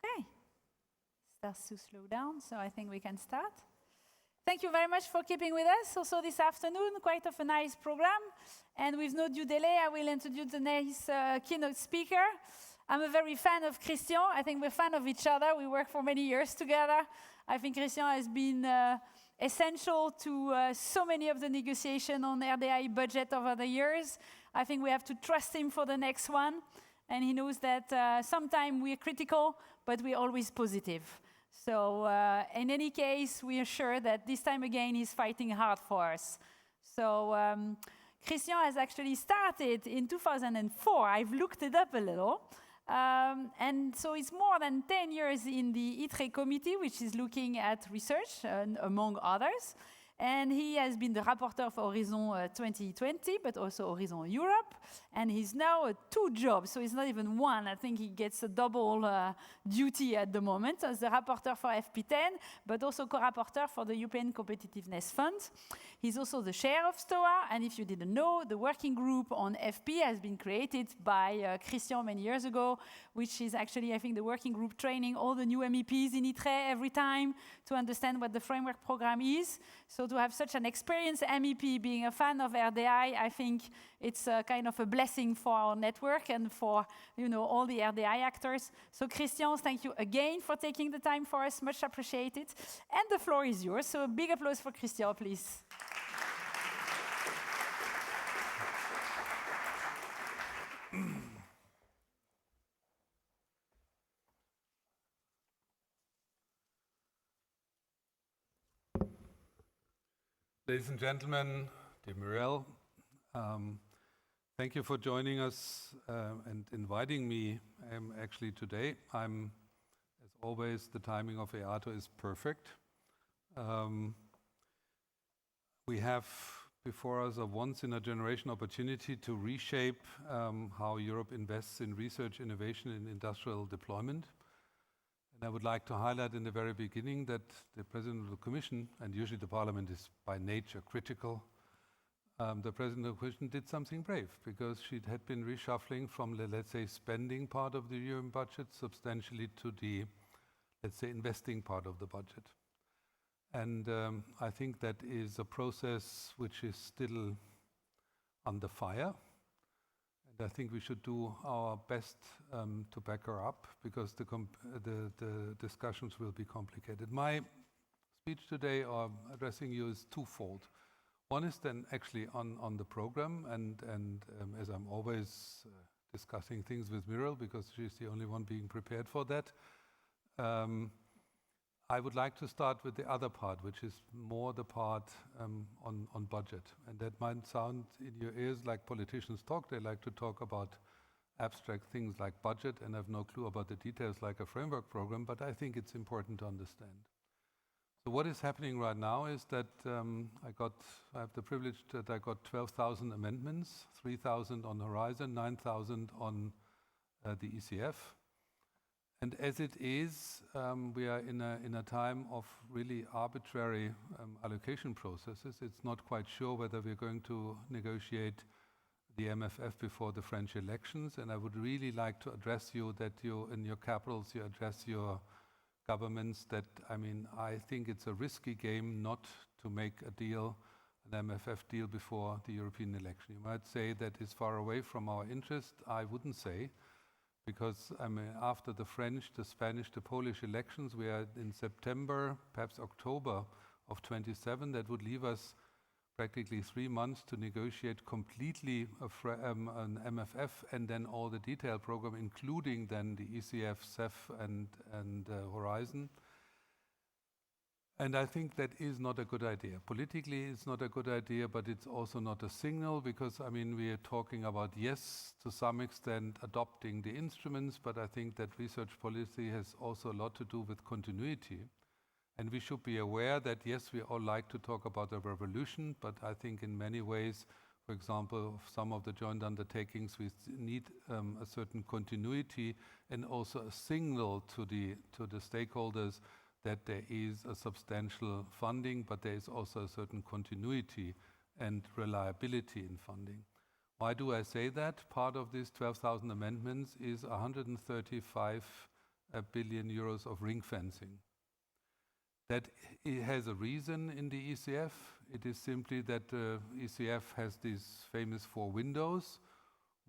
Okay, starts to slow down, so I think we can start. Thank you very much for keeping with us also this afternoon. Quite of a nice program. And with no due delay, I will introduce the next keynote speaker. I'm a very fan of Christian. I think we're fan of each other. We work for many years together. I think Christian has been essential to so many of the negotiation on RDI budget over the years. I think we have to trust him for the next one. And he knows that sometimes we're critical, but we're always positive. So in any case, we are sure that this time again, he's fighting hard for us. So Christian has actually started in 2004. I've looked it up a little. And so it's more than 10 years in the ITRE committee, which is looking at research, among others. And he has been the rapporteur for Horizon 2020, but also Horizon Europe. And he's now 2 jobs, so it's not even one. I think he gets a double duty at the moment as the rapporteur for FP10, but also co-rapporteur for the European Competitiveness Fund. He's also the chair of STOA, and if you didn't know, the working group on FP has been created by Christian many years ago, which is actually, I think, the working group training all the new MEPs in ITRE every time to understand what the framework program is. So to have such an experienced MEP being a fan of RDI, I think it's kind of a blessing for our network and for all the RDI actors. So Christian, thank you again for taking the time for us, much appreciated. And the floor is yours, so a big applause for Christian, please. Ladies and gentlemen, dear Muriel, thank you for joining us and inviting me actually today. As always, the timing of EARTO is perfect. We have before us a once-in-a-generation opportunity to reshape how Europe invests in research, innovation, and industrial deployment. And I would like to highlight in the very beginning that the President of the Commission, and usually the Parliament is by nature critical, the President of the Commission did something brave because she had been reshuffling from the, let's say, spending part of the European budget substantially to the, let's say, investing part of the budget. And I think that is a process which is still under fire. I think we should do our best to back her up because the discussions will be complicated. My speech today, or addressing you, is twofold. One is then actually on the program, and as I'm always discussing things with Muriel because she's the only one being prepared for that, I would like to start with the other part, which is more the part on budget. And that might sound in your ears like politicians talk. They like to talk about abstract things like budget and have no clue about the details like a framework program, but I think it's important to understand. So what is happening right now is that I have the privilege that I got 12,000 amendments, 3,000 on Horizon, 9,000 on the ECF. And as it is, we are in a time of really arbitrary allocation processes. It's not quite sure whether we're going to negotiate the MFF before the French elections. And I would really like to address you that you, in your capitals, you address your governments that, I think it's a risky game not to make a deal, an MFF deal before the European election. You might say that is far away from our interest. I wouldn't say. Because after the French, the Spanish, the Polish elections, we are in September, perhaps October of 27. That would leave us practically 3 months to negotiate completely an MFF and then all the detailed program, including then the ECF, CEF and Horizon. And I think that is not a good idea. Politically, it's not a good idea, but it's also not a signal because, we are talking about, yes, to some extent, adopting the instruments, but I think that research policy has also a lot to do with continuity. And we should be aware that, yes, we all like to talk about a revolution, but I think in many ways, for example, some of the joint undertakings, we need a certain continuity and also a signal to the stakeholders that there is a substantial funding, but there is also a certain continuity and reliability in funding. Why do I say that? Part of these 12,000 amendments is 135 billion euros of ring fencing. That it has a reason in the ECF. It is simply that ECF has these famous 4 windows.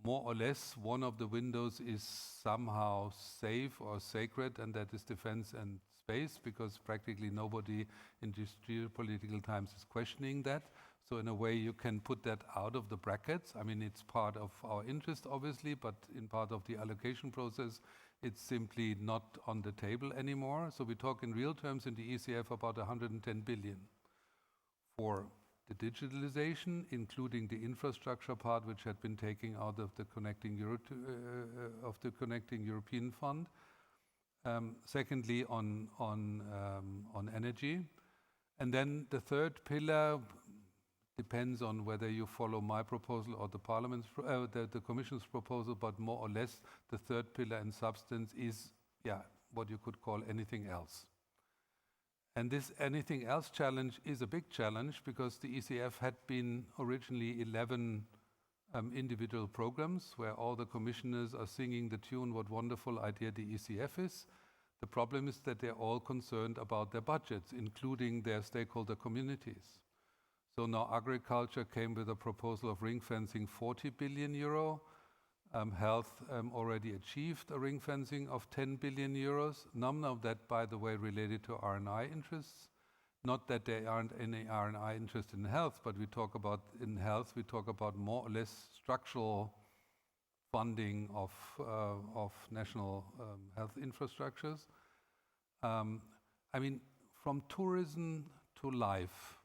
More or less, one of the windows is somehow safe or sacred, and that is defense and space, because practically nobody in these geopolitical times is questioning that. So in a way, you can put that out of the brackets. I mean, it's part of our interest, obviously, but in part of the allocation process, it's simply not on the table anymore. So we talk in real terms in the ECF about 110 billion for the digitalization, including the infrastructure part, which had been taken out of the Connecting European Fund. Secondly, on energy, and then the third pillar depends on whether you follow my proposal or the Parliament's, the Commission's proposal. But more or less, the third pillar in substance is, what you could call anything else. And this anything else challenge is a big challenge, because the ECF had been originally 11 individual programs where all the commissioners are singing the tune, what wonderful idea the ECF is. The problem is that they're all concerned about their budgets, including their stakeholder communities. So now agriculture came with a proposal of ring fencing 40 billion euro. Health already achieved a ring fencing of 10 billion euros. None of that, by the way, related to R&I interests. Not that there aren't any R&I interest in health, but we talk about more or less structural funding of national health infrastructures. I mean, from tourism to life,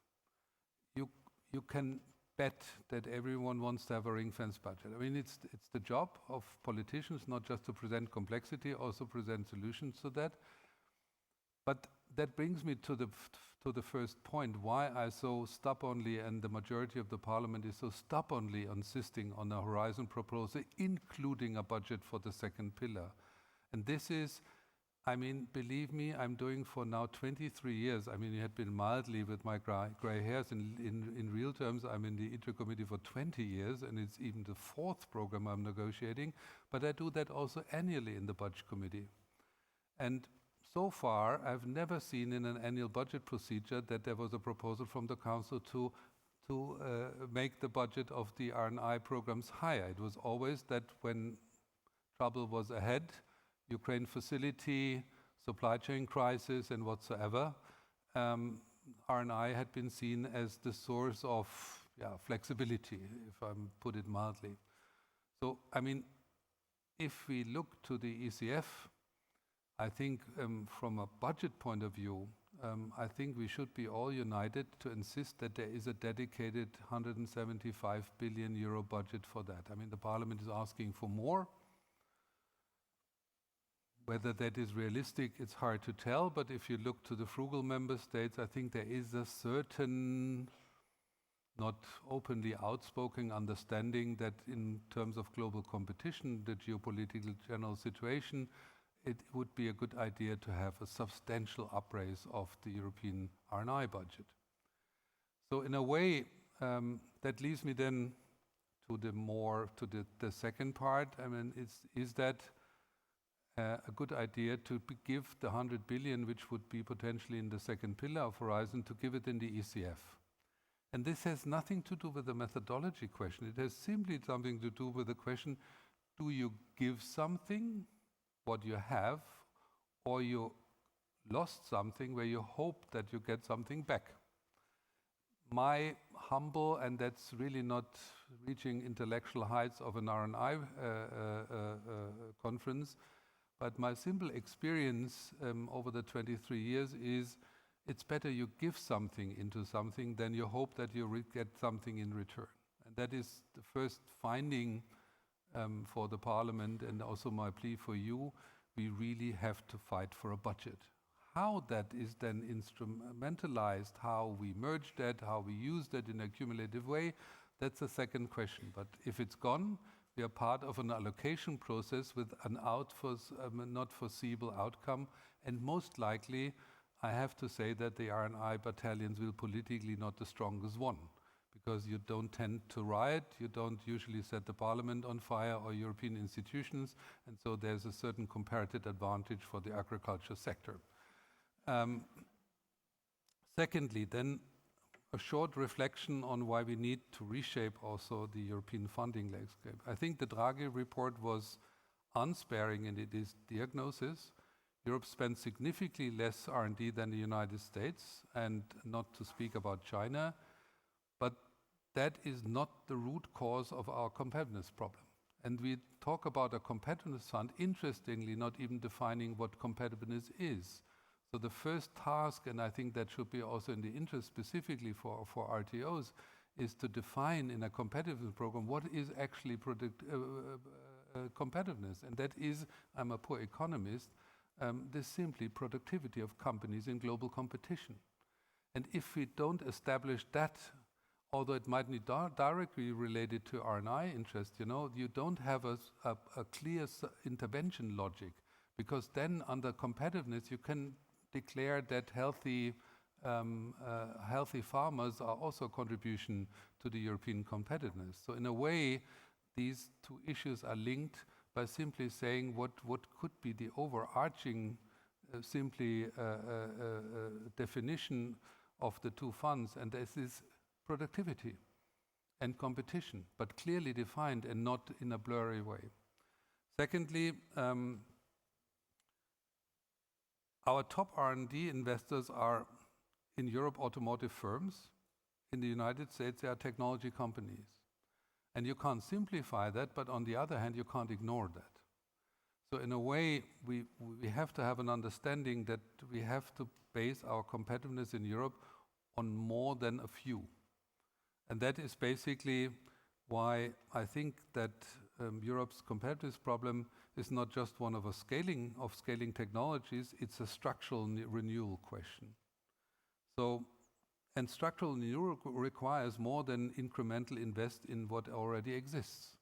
you can bet that everyone wants to have a ring-fence budget. I mean, it's the job of politicians not just to present complexity, also present solutions to that. But that brings me to the first point, why I so stubbornly, and the majority of the Parliament is so stubbornly insisting on a Horizon proposal, including a budget for the second pillar. And this is, I mean, believe me, I'm doing for now 23 years. I mean, it had been mildly with my gray hairs. In real terms, I'm in the ITRE committee for 20 years, and it's even the 4th program I'm negotiating. But I do that also annually in the budget committee. And so far, I've never seen in an annual budget procedure that there was a proposal from the Council to make the budget of the R&I programs higher. It was always that when trouble was ahead, Ukraine facility, supply chain crisis, and whatsoever, R&I had been seen as the source of flexibility, if I put it mildly. So, I mean, if we look to the ECF, I think from a budget point of view, I think we should be all united to insist that there is a dedicated 175 billion euro budget for that. I mean, the Parliament is asking for more. Whether that is realistic, it's hard to tell, but if you look to the frugal member states, I think there is a certain, not openly outspoken understanding that in terms of global competition, the geopolitical general situation, it would be a good idea to have a substantial upraise of the European R&I budget. So in a way, that leads me then to the second part. I mean, is that a good idea to give the 100 billion, which would be potentially in the second pillar of Horizon, to give it in the ECF? And this has nothing to do with the methodology question. It has simply something to do with the question, do you give something, what you have, or you lost something where you hope that you get something back? My humble, and that's really not reaching intellectual heights of an R&I conference, but my simple experience over the 23 years is it's better you give something into something than you hope that you get something in return. And that is the first finding for the Parliament, and also my plea for you. We really have to fight for a budget. How that is then instrumentalized, how we merge that, how we use that in a cumulative way, that's a second question. But if it's gone, we are part of an allocation process with an not foreseeable outcome, and most likely, I have to say that the R&I battalions will politically not the strongest one, because you don't tend to riot, you don't usually set the parliament on fire or European institutions, and so there's a certain comparative advantage for the agriculture sector. Secondly, then a short reflection on why we need to reshape also the European funding landscape. I think the Draghi report was unsparing in its diagnosis. Europe spends significantly less R&D than the United States, and not to speak about China, but that is not the root cause of our competitiveness problem. And we talk about a competitiveness fund, interestingly, not even defining what competitiveness is. So the first task, and I think that should be also in the interest specifically for RTOs, is to define in a competitiveness program what is actually competitiveness. And that is, I'm a poor economist, this simply productivity of companies in global competition. And if we don't establish that, although it might be directly related to R&I interest, you don't have a clear intervention logic, because then under competitiveness you can declare that healthy farmers are also a contribution to the European competitiveness. So in a way, these two issues are linked by simply saying what could be the overarching definition of the two funds, and this is productivity and competition, but clearly defined and not in a blurry way. Secondly, our top R&D investors are in Europe automotive firms. In the United States, they are technology companies. And you can't simplify that, but on the other hand, you can't ignore that. So in a way, we have to have an understanding that we have to base our competitiveness in Europe on more than a few. And that is basically why I think that Europe's competitiveness problem is not just one of scaling technologies, it's a structural renewal question. So, and structural renewal requires more than incremental invest in what already exists.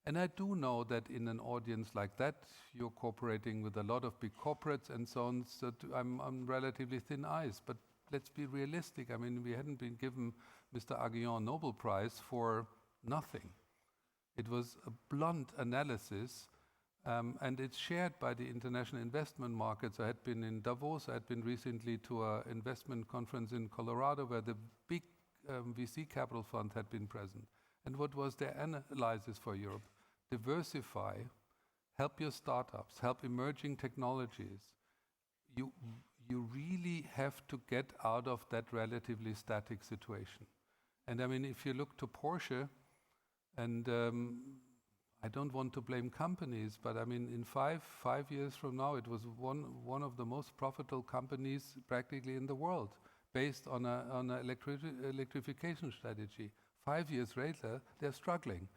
And I do know that in an audience like that, you're cooperating with a lot of big corporates and so on, so I'm on relatively thin ice, but let's be realistic. I mean, we hadn't been given Mr. Aguillon Nobel Prize for nothing. It was a blunt analysis, and it's shared by the international investment markets. I had been in Davos, I had been recently to an investment conference in Colorado where the big VC capital fund had been present. And what was their analysis for Europe? Diversify, help your startups, help emerging technologies. You really have to get out of that relatively static situation. And I mean, if you look to Porsche, and I don't want to blame companies, but I mean, in five years from now, it was one of the most profitable companies practically in the world, based on an electrification strategy. 5 years later, they're struggling,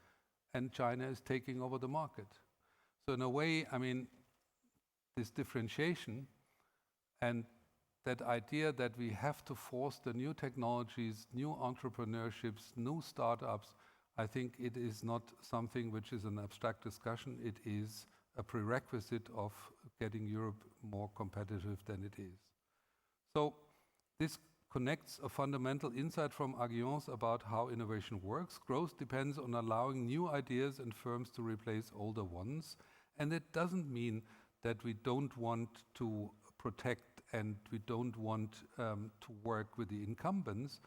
and China is taking over the market. So in a way, I mean, this differentiation and that idea that we have to force the new technologies, new entrepreneurships, new startups, I think it is not something which is an abstract discussion. It is a prerequisite of getting Europe more competitive than it is. So this connects a fundamental insight from Aguillon's about how innovation works. Growth depends on allowing new ideas and firms to replace older ones. And it doesn't mean that we don't want to protect and we don't want to work with the incumbents,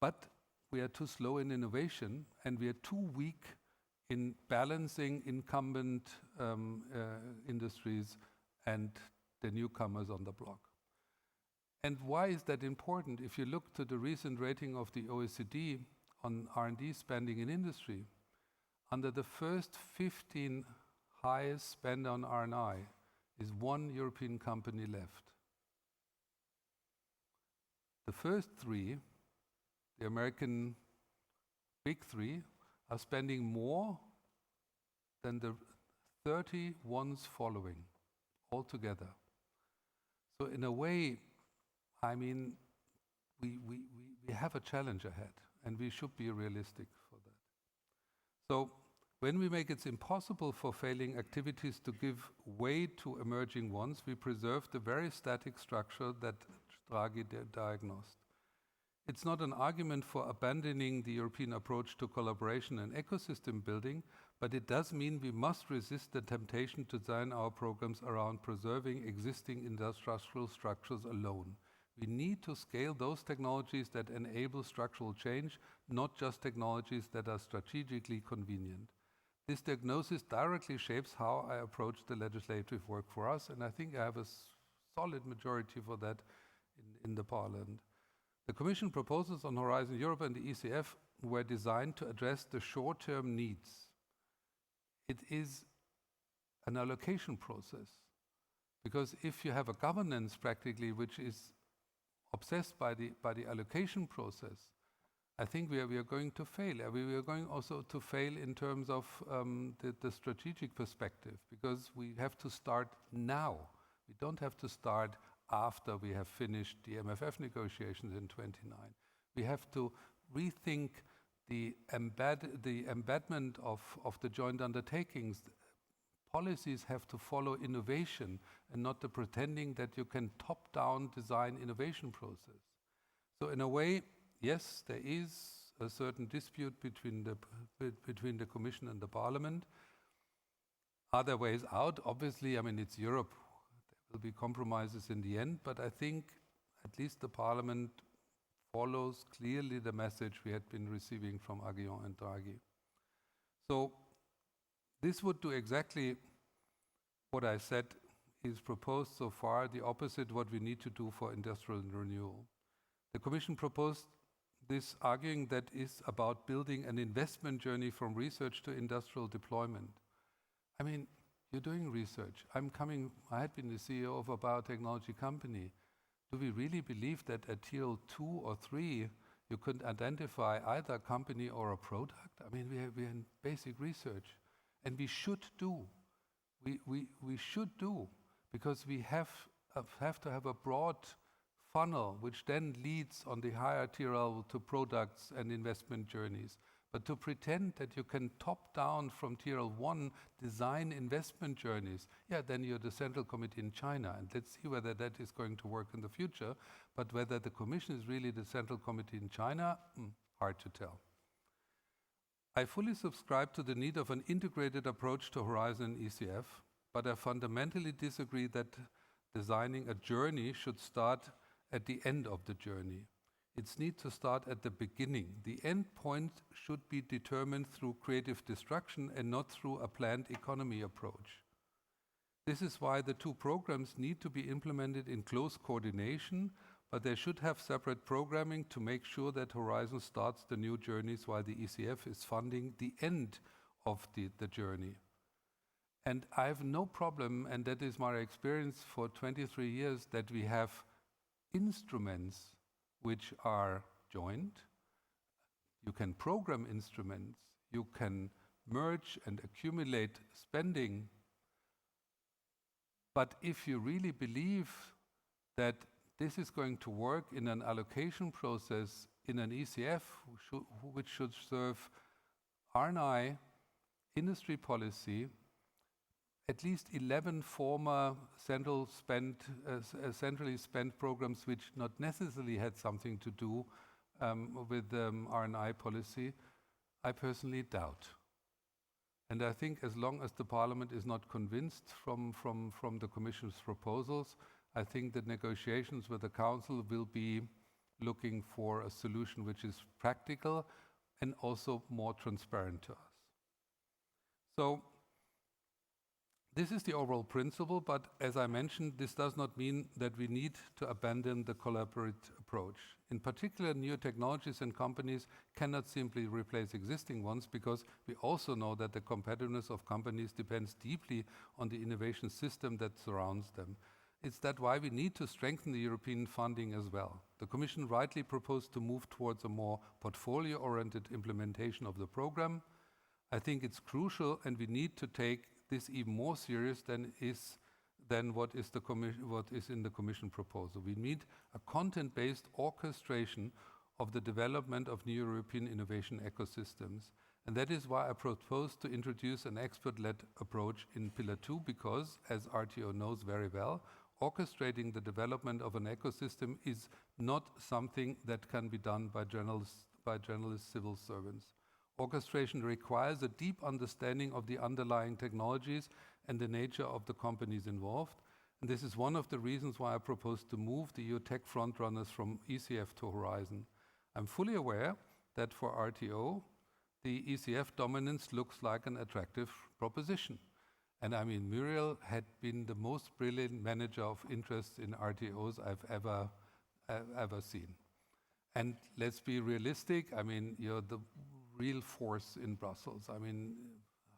but we are too slow in innovation and we are too weak in balancing incumbent industries and the newcomers on the block. And why is that important? If you look to the recent rating of the OECD on R&D spending in industry, under the first 15 highest spend on R&I is one European company left. The first three, the American big three, are spending more than the 30 ones following altogether. So in a way, I mean, we have a challenge ahead, and we should be realistic for that. So when we make it impossible for failing activities to give way to emerging ones, we preserve the very static structure that Draghi diagnosed. It's not an argument for abandoning the European approach to collaboration and ecosystem building, but it does mean we must resist the temptation to design our programs around preserving existing industrial structures alone. We need to scale those technologies that enable structural change, not just technologies that are strategically convenient. This diagnosis directly shapes how I approach the legislative work for us, and I think I have a solid majority for that in the Parliament. The Commission proposals on Horizon Europe and the ECF were designed to address the short-term needs. It is an allocation process, because if you have a governance practically which is obsessed by the allocation process, I think we are going to fail. We are going also to fail in terms of the strategic perspective, because we have to start now. We don't have to start after we have finished the MFF negotiations in 29. We have to rethink the embedment of the joint undertakings. Policies have to follow innovation and not the pretending that you can top-down design innovation process. So in a way, yes, there is a certain dispute between the Commission and the Parliament. Are there ways out? Obviously, I mean, it's Europe. There will be compromises in the end, but I think at least the Parliament follows clearly the message we had been receiving from Aguillon and Draghi. So this would do exactly what I said is proposed so far, the opposite what we need to do for industrial renewal. The Commission proposed this, arguing that is about building an investment journey from research to industrial deployment. I mean, you're doing research. I had been the CEO of a biotechnology company. Do we really believe that at tier 2 or 3 you could identify either a company or a product? I mean, we are in basic research, and we should do. We should do, because we have to have a broad funnel which then leads on the higher tier level to products and investment journeys. But to pretend that you can top down from tier 1 design investment journeys, yeah, then you're the Central Committee in China, and let's see whether that is going to work in the future. But whether the Commission is really the Central Committee in China, hard to tell. I fully subscribe to the need of an integrated approach to Horizon ECF, but I fundamentally disagree that designing a journey should start at the end of the journey. It needs to start at the beginning. The end point should be determined through creative destruction and not through a planned economy approach. This is why the two programs need to be implemented in close coordination, but they should have separate programming to make sure that Horizon starts the new journeys while the ECF is funding the end of the journey. And I have no problem, and that is my experience for 23 years, that we have instruments which are joint. You can program instruments, you can merge and accumulate spending. But if you really believe that this is going to work in an allocation process in an ECF, which should serve R&I, industry policy, at least 11 former centrally spent programs which not necessarily had something to do with R&I policy, I personally doubt. And I think as long as the Parliament is not convinced from the Commission's proposals, I think that negotiations with the Council will be looking for a solution which is practical and also more transparent to us. So this is the overall principle, but as I mentioned, this does not mean that we need to abandon the collaborative approach. In particular, new technologies and companies cannot simply replace existing ones, because we also know that the competitiveness of companies depends deeply on the innovation system that surrounds them. It's that why we need to strengthen the European funding as well. The Commission rightly proposed to move towards a more portfolio-oriented implementation of the program. I think it's crucial, and we need to take this even more serious than what is in the Commission proposal. We need a content-based orchestration of the development of new European innovation ecosystems. And that is why I propose to introduce an expert-led approach in Pillar 2, because, as RTO knows very well, orchestrating the development of an ecosystem is not something that can be done by journalist civil servants. Orchestration requires a deep understanding of the underlying technologies and the nature of the companies involved. And this is one of the reasons why I propose to move the EU tech frontrunners from ECF to Horizon. I'm fully aware that for RTO, the ECF dominance looks like an attractive proposition. And I mean, Muriel had been the most brilliant manager of interests in RTOs I've ever seen. And let's be realistic, I mean, you're the real force in Brussels. I mean,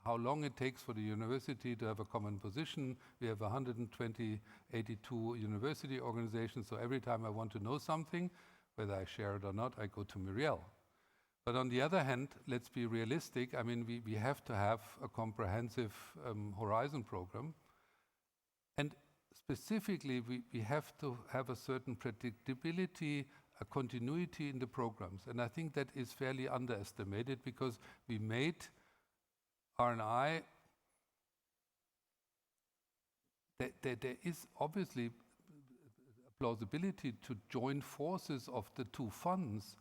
how long it takes for the university to have a common position. We have 82 university organizations, so every time I want to know something, whether I share it or not, I go to Muriel. But on the other hand, let's be realistic. I mean, we have to have a comprehensive Horizon program. And specifically, we have to have a certain predictability, a continuity in the programs. And I think that is fairly underestimated because we made R&I, there is obviously plausibility to join forces of the two funds.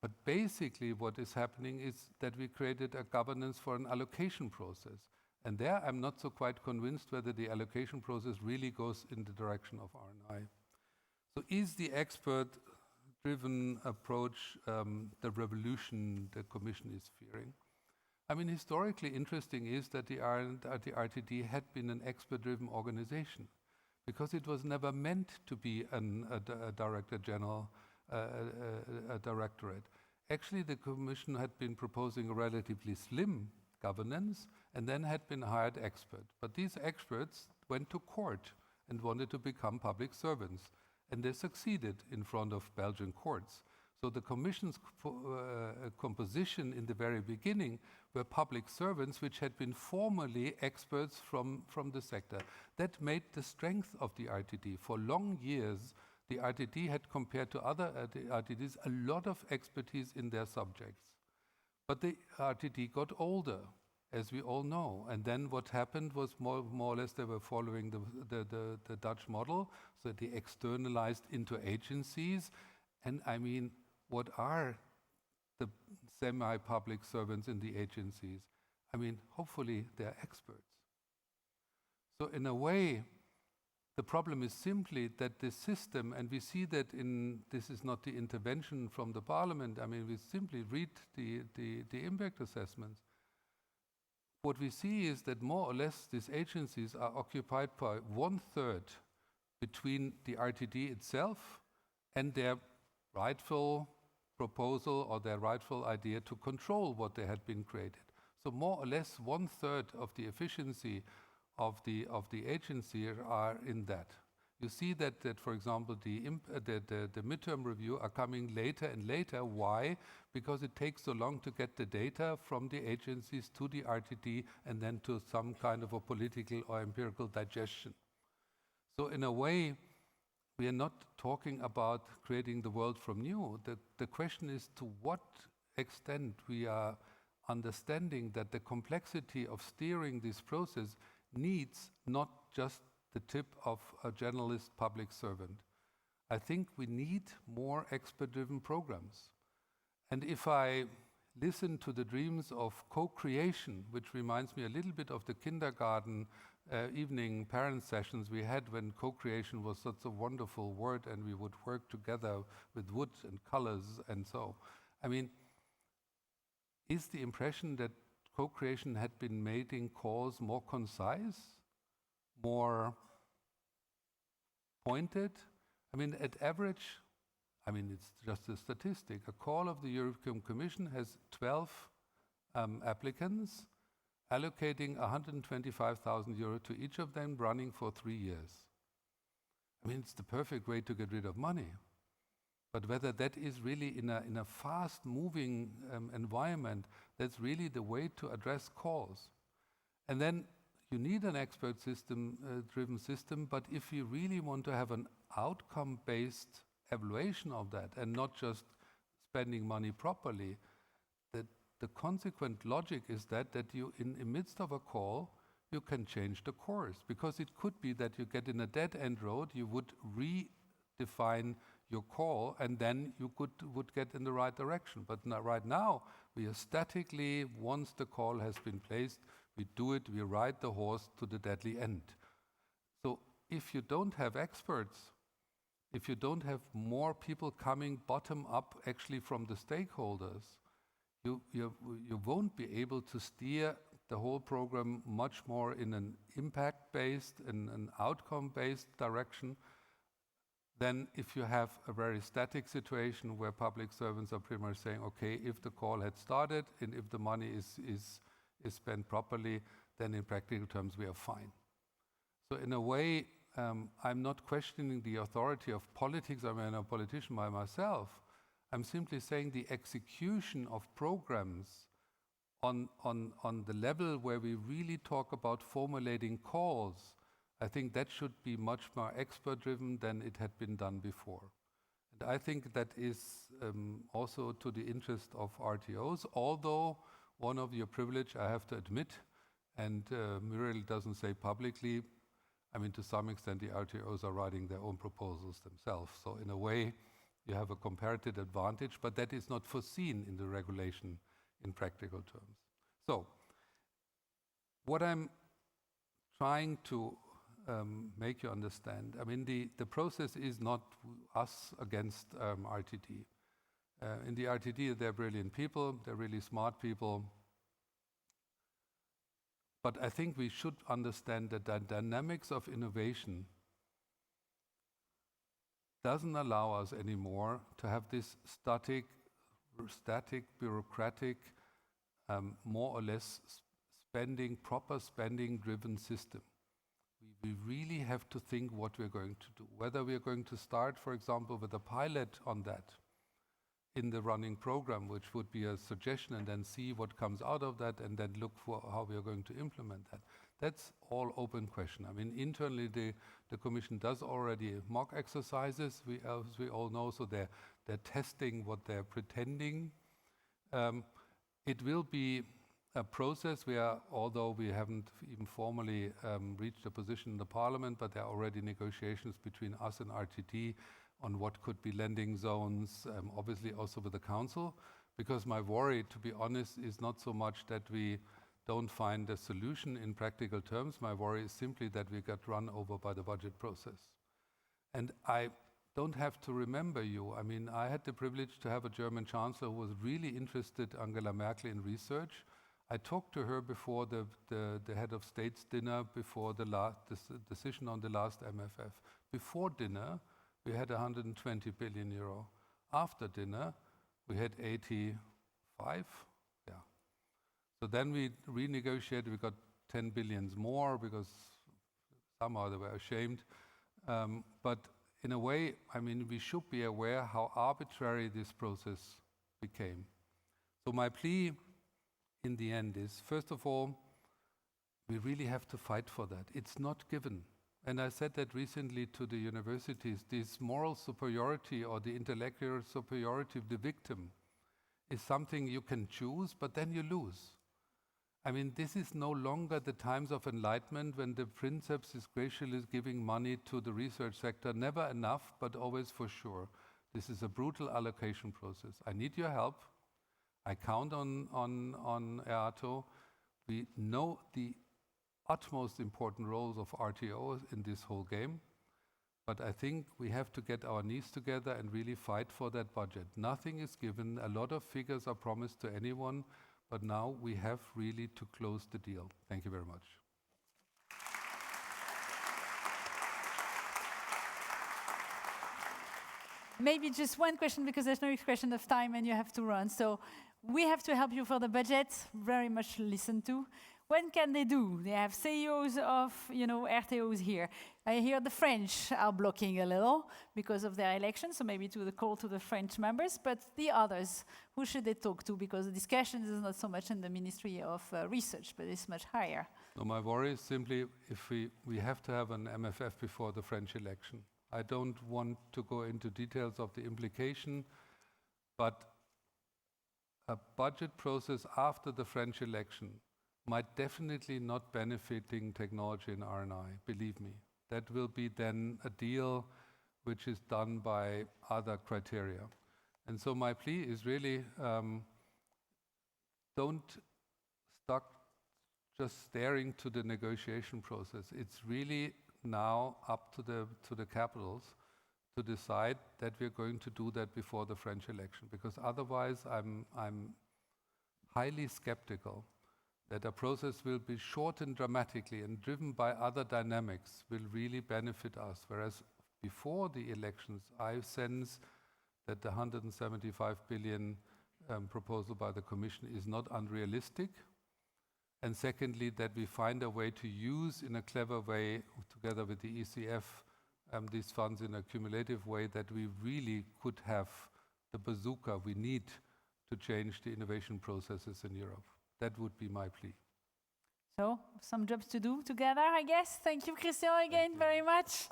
But basically what is happening is that we created a governance for an allocation process. And there I'm not so quite convinced whether the allocation process really goes in the direction of R&I. So is the expert-driven approach the revolution the Commission is fearing? I mean, historically interesting is that the RTD had been an expert-driven organization because it was never meant to be a director general, a directorate. Actually, the Commission had been proposing a relatively slim governance and then had been hired experts. But these experts went to court and wanted to become public servants. And they succeeded in front of Belgian courts. So the Commission's composition in the very beginning were public servants which had been formerly experts from the sector. That made the strength of the RTD. For long years, the RTD had, compared to other RTDs, a lot of expertise in their subjects. But the RTD got older, as we all know. And then what happened was more or less they were following the Dutch model, so they externalized into agencies. And I mean, what are the semi-public servants in the agencies? I mean, hopefully they're experts. So in a way, the problem is simply that the system, and we see that this is not the intervention from the parliament, I mean, we simply read the impact assessments. What we see is that more or less these agencies are occupied by 1/3 between the RTD itself and their rightful proposal or their rightful idea to control what they had been created. So more or less 1/3 of the efficiency of the agency are in that. You see that for example, the midterm review are coming later and later. Why? Because it takes so long to get the data from the agencies to the RTD and then to some kind of a political or empirical digestion. So in a way, we are not talking about creating the world from new. The question is to what extent we are understanding that the complexity of steering this process needs not just the tip of a generalist public servant. I think we need more expert-driven programs. And if I listen to the dreams of co-creation, which reminds me a little bit of the kindergarten evening parent sessions we had when co-creation was such a wonderful word and we would work together with wood and colors and so. I mean, is the impression that co-creation had been making calls more concise, more pointed? I mean, at average, I mean, it's just a statistic. A call of the European Commission has 12 applicants, allocating 125,000 euro to each of them, running for 3 years. I mean, it's the perfect way to get rid of money. But whether that is really in a fast-moving environment, that's really the way to address calls. And then you need an expert driven system, but if you really want to have an outcome-based evaluation of that and not just spending money properly, the consequent logic is that you, in the midst of a call, you can change the course, because it could be that you get in a dead-end road, you would redefine your call, and then you would get in the right direction. But right now, we are statically, once the call has been placed, we do it, we ride the horse to the deadly end. So if you don't have experts, if you don't have more people coming bottom up actually from the stakeholders, you won't be able to steer the whole program much more in an impact-based and an outcome-based direction than if you have a very static situation where public servants are pretty much saying, okay, if the call had started and if the money is spent properly, then in practical terms we are fine. So in a way, I'm not questioning the authority of politics. I mean, I'm a politician by myself. I'm simply saying the execution of programs on the level where we really talk about formulating calls, I think that should be much more expert-driven than it had been done before. And I think that is also to the interest of RTOs, although one of your privilege, I have to admit, and Muriel doesn't say publicly, I mean, to some extent, the RTOs are writing their own proposals themselves. So in a way, you have a comparative advantage, but that is not foreseen in the regulation in practical terms. So what I'm trying to make you understand, I mean, the process is not us against RTD. In the RTD, they're brilliant people, they're really smart people. But I think we should understand that the dynamics of innovation doesn't allow us anymore to have this static, bureaucratic, more or less proper spending-driven system. We really have to think what we're going to do. Whether we're going to start, for example, with a pilot on that in the running program, which would be a suggestion, and then see what comes out of that, and then look for how we are going to implement that. That's all open question. I mean, internally, the Commission does already mock exercises, as we all know, so they're testing what they're pretending. It will be a process where, although we haven't even formally reached a position in the Parliament, but there are already negotiations between us and RTD on what could be lending zones, obviously also with the Council, because my worry, to be honest, is not so much that we don't find a solution in practical terms. My worry is simply that we got run over by the budget process. And I don't have to remember you. I mean, I had the privilege to have a German Chancellor who was really interested, Angela Merkel, in research. I talked to her before the head of state's dinner, before the decision on the last MFF. Before dinner, we had 120 billion euro. After dinner, we had 85. Yeah. So then we renegotiated, we got 10 billions more because somehow they were ashamed. But in a way, I mean, we should be aware how arbitrary this process became. So my plea in the end is, first of all, we really have to fight for that. It's not given. And I said that recently to the universities, this moral superiority or the intellectual superiority of the victim is something you can choose, but then you lose. I mean, this is no longer the times of enlightenment when the princeps is graciously giving money to the research sector, never enough, but always for sure. This is a brutal allocation process. I need your help. I count on EARTO. We know the utmost important roles of RTOs in this whole game, but I think we have to get our knees together and really fight for that budget. Nothing is given. A lot of figures are promised to anyone, but now we have really to close the deal. Thank you very much. Maybe just one question, because there's no expression of time and you have to run. So we have to help you for the budget, very much listened to. When can they do? They have CEOs of, RTOs here. I hear the French are blocking a little because of their election, so maybe to the call to the French members, but the others, who should they talk to? Because the discussion is not so much in the Ministry of Research, but it's much higher. No, my worry is simply if we have to have an MFF before the French election. I don't want to go into details of the implication, but a budget process after the French election might definitely not benefiting technology in R&I, believe me. That will be then a deal which is done by other criteria. And so my plea is really, don't stuck just staring to the negotiation process. It's really now up to the capitals to decide that we're going to do that before the French election, because otherwise I'm highly skeptical that a process will be shortened dramatically and driven by other dynamics will really benefit us. Whereas before the elections, I sense that the 175 billion proposal by the Commission is not unrealistic. And secondly, that we find a way to use in a clever way, together with the ECF, these funds in a cumulative way, that we really could have the bazooka we need to change the innovation processes in Europe. That would be my plea. So, some jobs to do together, I guess. Thank you, Christian, again, very much.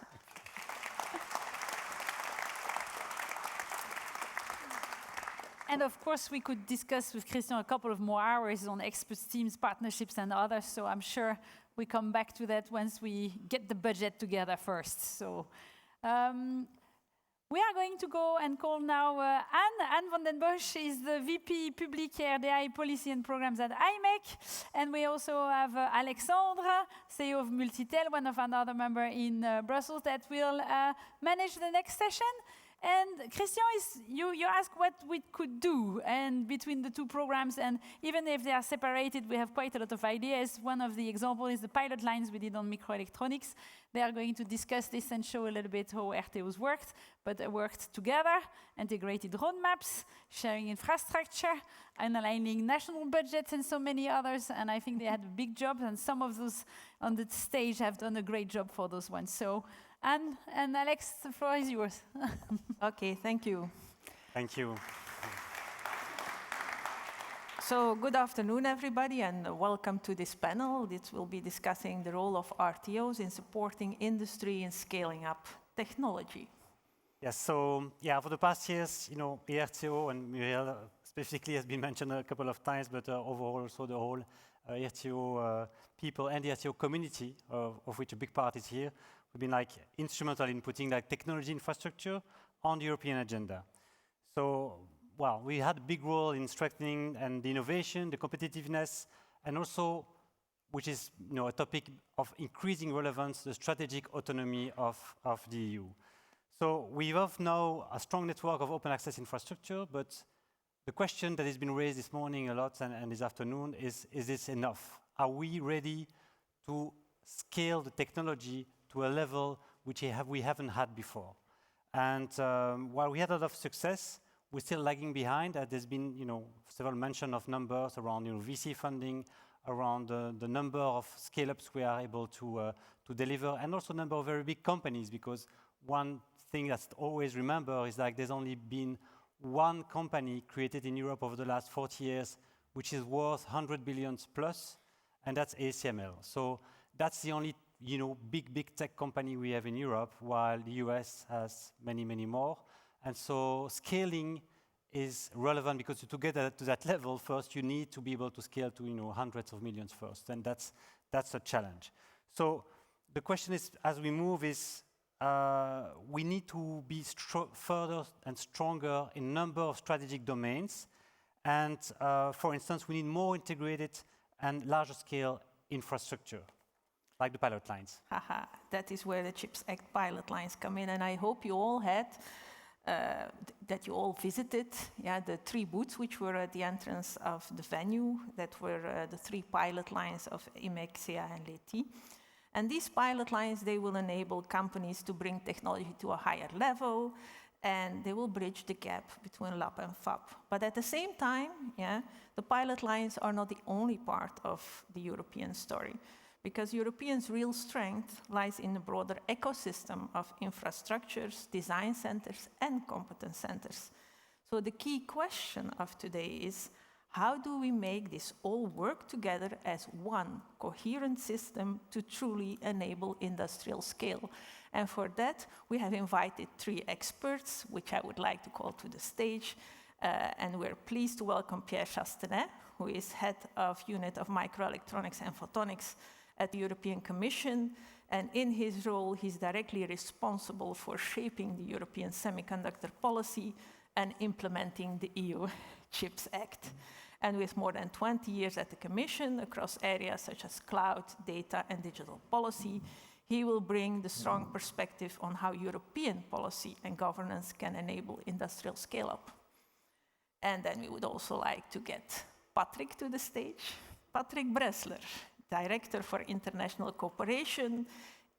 And of course, we could discuss with Christian a couple of more hours on experts, teams, partnerships, and others. So I'm sure we come back to that once we get the budget together first. So we are going to go and call now Anne Vandermeersch is the VP Public RDI Policy and Programs at Imec. And we also have Alexandre, CEO of Multitel, one of another member in Brussels, that will manage the next session. And Christian, you asked what we could do and between the two programs, and even if they are separated, we have quite a lot of ideas. One of the examples is the pilot lines we did on microelectronics. They are going to discuss this and show a little bit how RTOs worked, but they worked together, integrated roadmaps, sharing infrastructure, aligning national budgets, and so many others. And I think they had a big job, and some of those on the stage have done a great job for those ones. So, Anne and Alex, the floor is yours. Okay, thank you. Thank you. So, good afternoon, everybody, and welcome to this panel. This will be discussing the role of RTOs in supporting industry and scaling up technology. Yes, so yeah, for the past years, you know, EARTO and Michiel specifically has been mentioned a couple of times, but overall also the whole EARTO people and the EARTO community, of which a big part is here, have been like instrumental in putting like technology infrastructure on the European agenda. So, well, we had a big role in strengthening and the innovation, the competitiveness, and also, which is a topic of increasing relevance, the strategic autonomy of the EU. So we have now a strong network of open access infrastructure, but the question that has been raised this morning a lot and this afternoon is this enough? Are we ready to scale the technology to a level which we haven't had before? And while we had a lot of success, we're still lagging behind. There's been, several mention of numbers around, VC funding, around the number of scale-ups we are able to deliver, and also number of very big companies. Because one thing that's always remember is like there's only been one company created in Europe over the last 40 years, which is worth 100 billion plus, and that's ASML. So that's the only, big tech company we have in Europe, while the US has many, many more. And so scaling is relevant because to get to that level, first you need to be able to scale to hundreds of millions first, and that's a challenge. So the question is, as we move, is we need to be further and stronger in a number of strategic domains, and for instance, we need more integrated and larger scale infrastructure, like the pilot lines. That is where the CHIPS Act pilot lines come in, and I hope you all had. That you all visited, the 3 booths which were at the entrance of the venue, that were the 3 pilot lines of Imec CEA-Leti. And these pilot lines, they will enable companies to bring technology to a higher level, and they will bridge the gap between lab and fab. But at the same time, the pilot lines are not the only part of the European story, because Europeans' real strength lies in the broader ecosystem of infrastructures, design centers, and competence centers. So the key question of today is, how do we make this all work together as one coherent system to truly enable industrial scale? And for that, we have invited 3 experts, which I would like to call to the stage. And we're pleased to welcome Pierre Chastenet, who is head of unit of Microelectronics and Photonics at the European Commission. And in his role, he's directly responsible for shaping the European semiconductor policy and implementing the EU Chips Act. And with more than 20 years at the Commission across areas such as cloud, data, and digital policy, he will bring the strong perspective on how European policy and governance can enable industrial scale-up. And then we would also like to get Patrick to the stage. Patrick Bressler, Director for International Cooperation,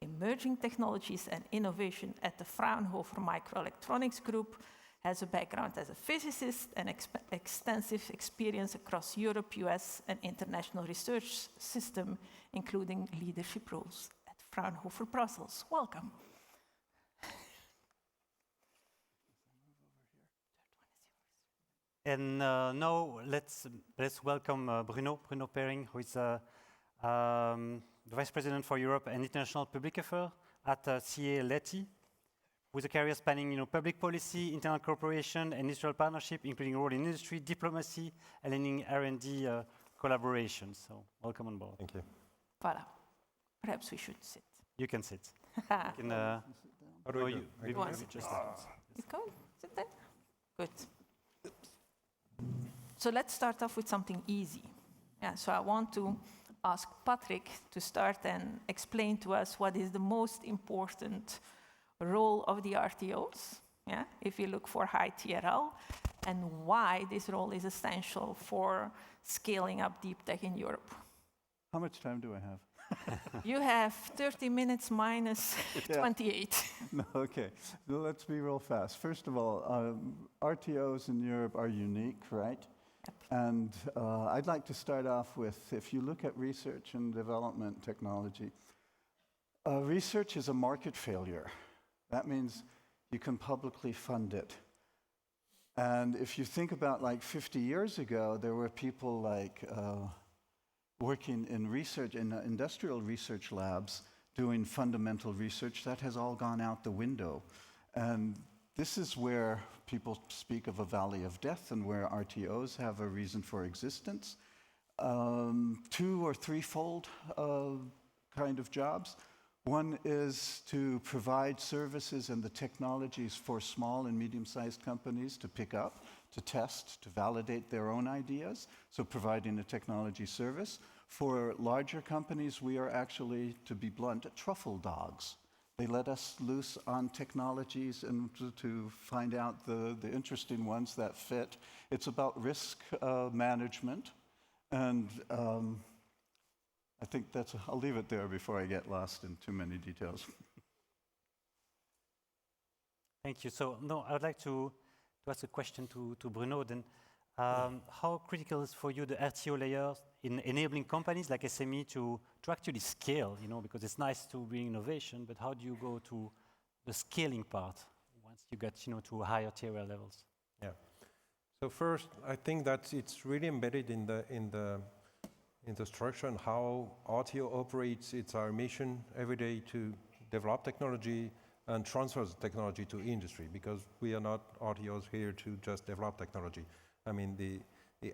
Emerging Technologies and Innovation at the Fraunhofer Microelectronics Group, has a background as a physicist and extensive experience across Europe, US, and international research system, including leadership roles at Fraunhofer Brussels. Welcome. And now let's welcome Bruno Paing, who is the Vice President for Europe and International Public Affairs at CEA-Leti, with a career spanning public policy, internal cooperation, and industrial partnership, including role in industry, diplomacy, and in R&D collaboration. So welcome on board. Thank you. Voilà. Perhaps we should sit. You can sit. How do I go? You want to sit? You go, sit there. Good. So let's start off with something easy. Yeah, so I want to ask Patrick to start and explain to us what is the most important role of the RTOs, yeah, if you look for high TRL, and why this role is essential for scaling up deep tech in Europe. How much time do I have? You have 30 minutes minus 28. No, okay, so let's be real fast. First of all, RTOs in Europe are unique, right? Yep. And I'd like to start off with, if you look at research and development technology, research is a market failure. That means you can publicly fund it. And if you think about like 50 years ago, there were people like working in research, in industrial research labs, doing fundamental research. That has all gone out the window. And this is where people speak of a valley of death and where RTOs have a reason for existence. 2 or 3-fold kind of jobs. One is to provide services and the technologies for small and medium-sized companies to pick up, to test, to validate their own ideas, so providing a technology service. For larger companies, we are actually, to be blunt, truffle dogs. They let us loose on technologies and to find out the interesting ones that fit. It's about risk management, and I think I'll leave it there before I get lost in too many details. Thank you. So, no, I would like to ask a question to Bruno then. How critical is for you the RTO layers in enabling companies like SME to actually scale, because it's nice to bring innovation, but how do you go to the scaling part once you get, to higher TRL levels? Yeah. So first, I think that it's really embedded in the structure and how RTO operates. It's our mission every day to develop technology and transfer the technology to industry, because we are not RTOs here to just develop technology. I mean, the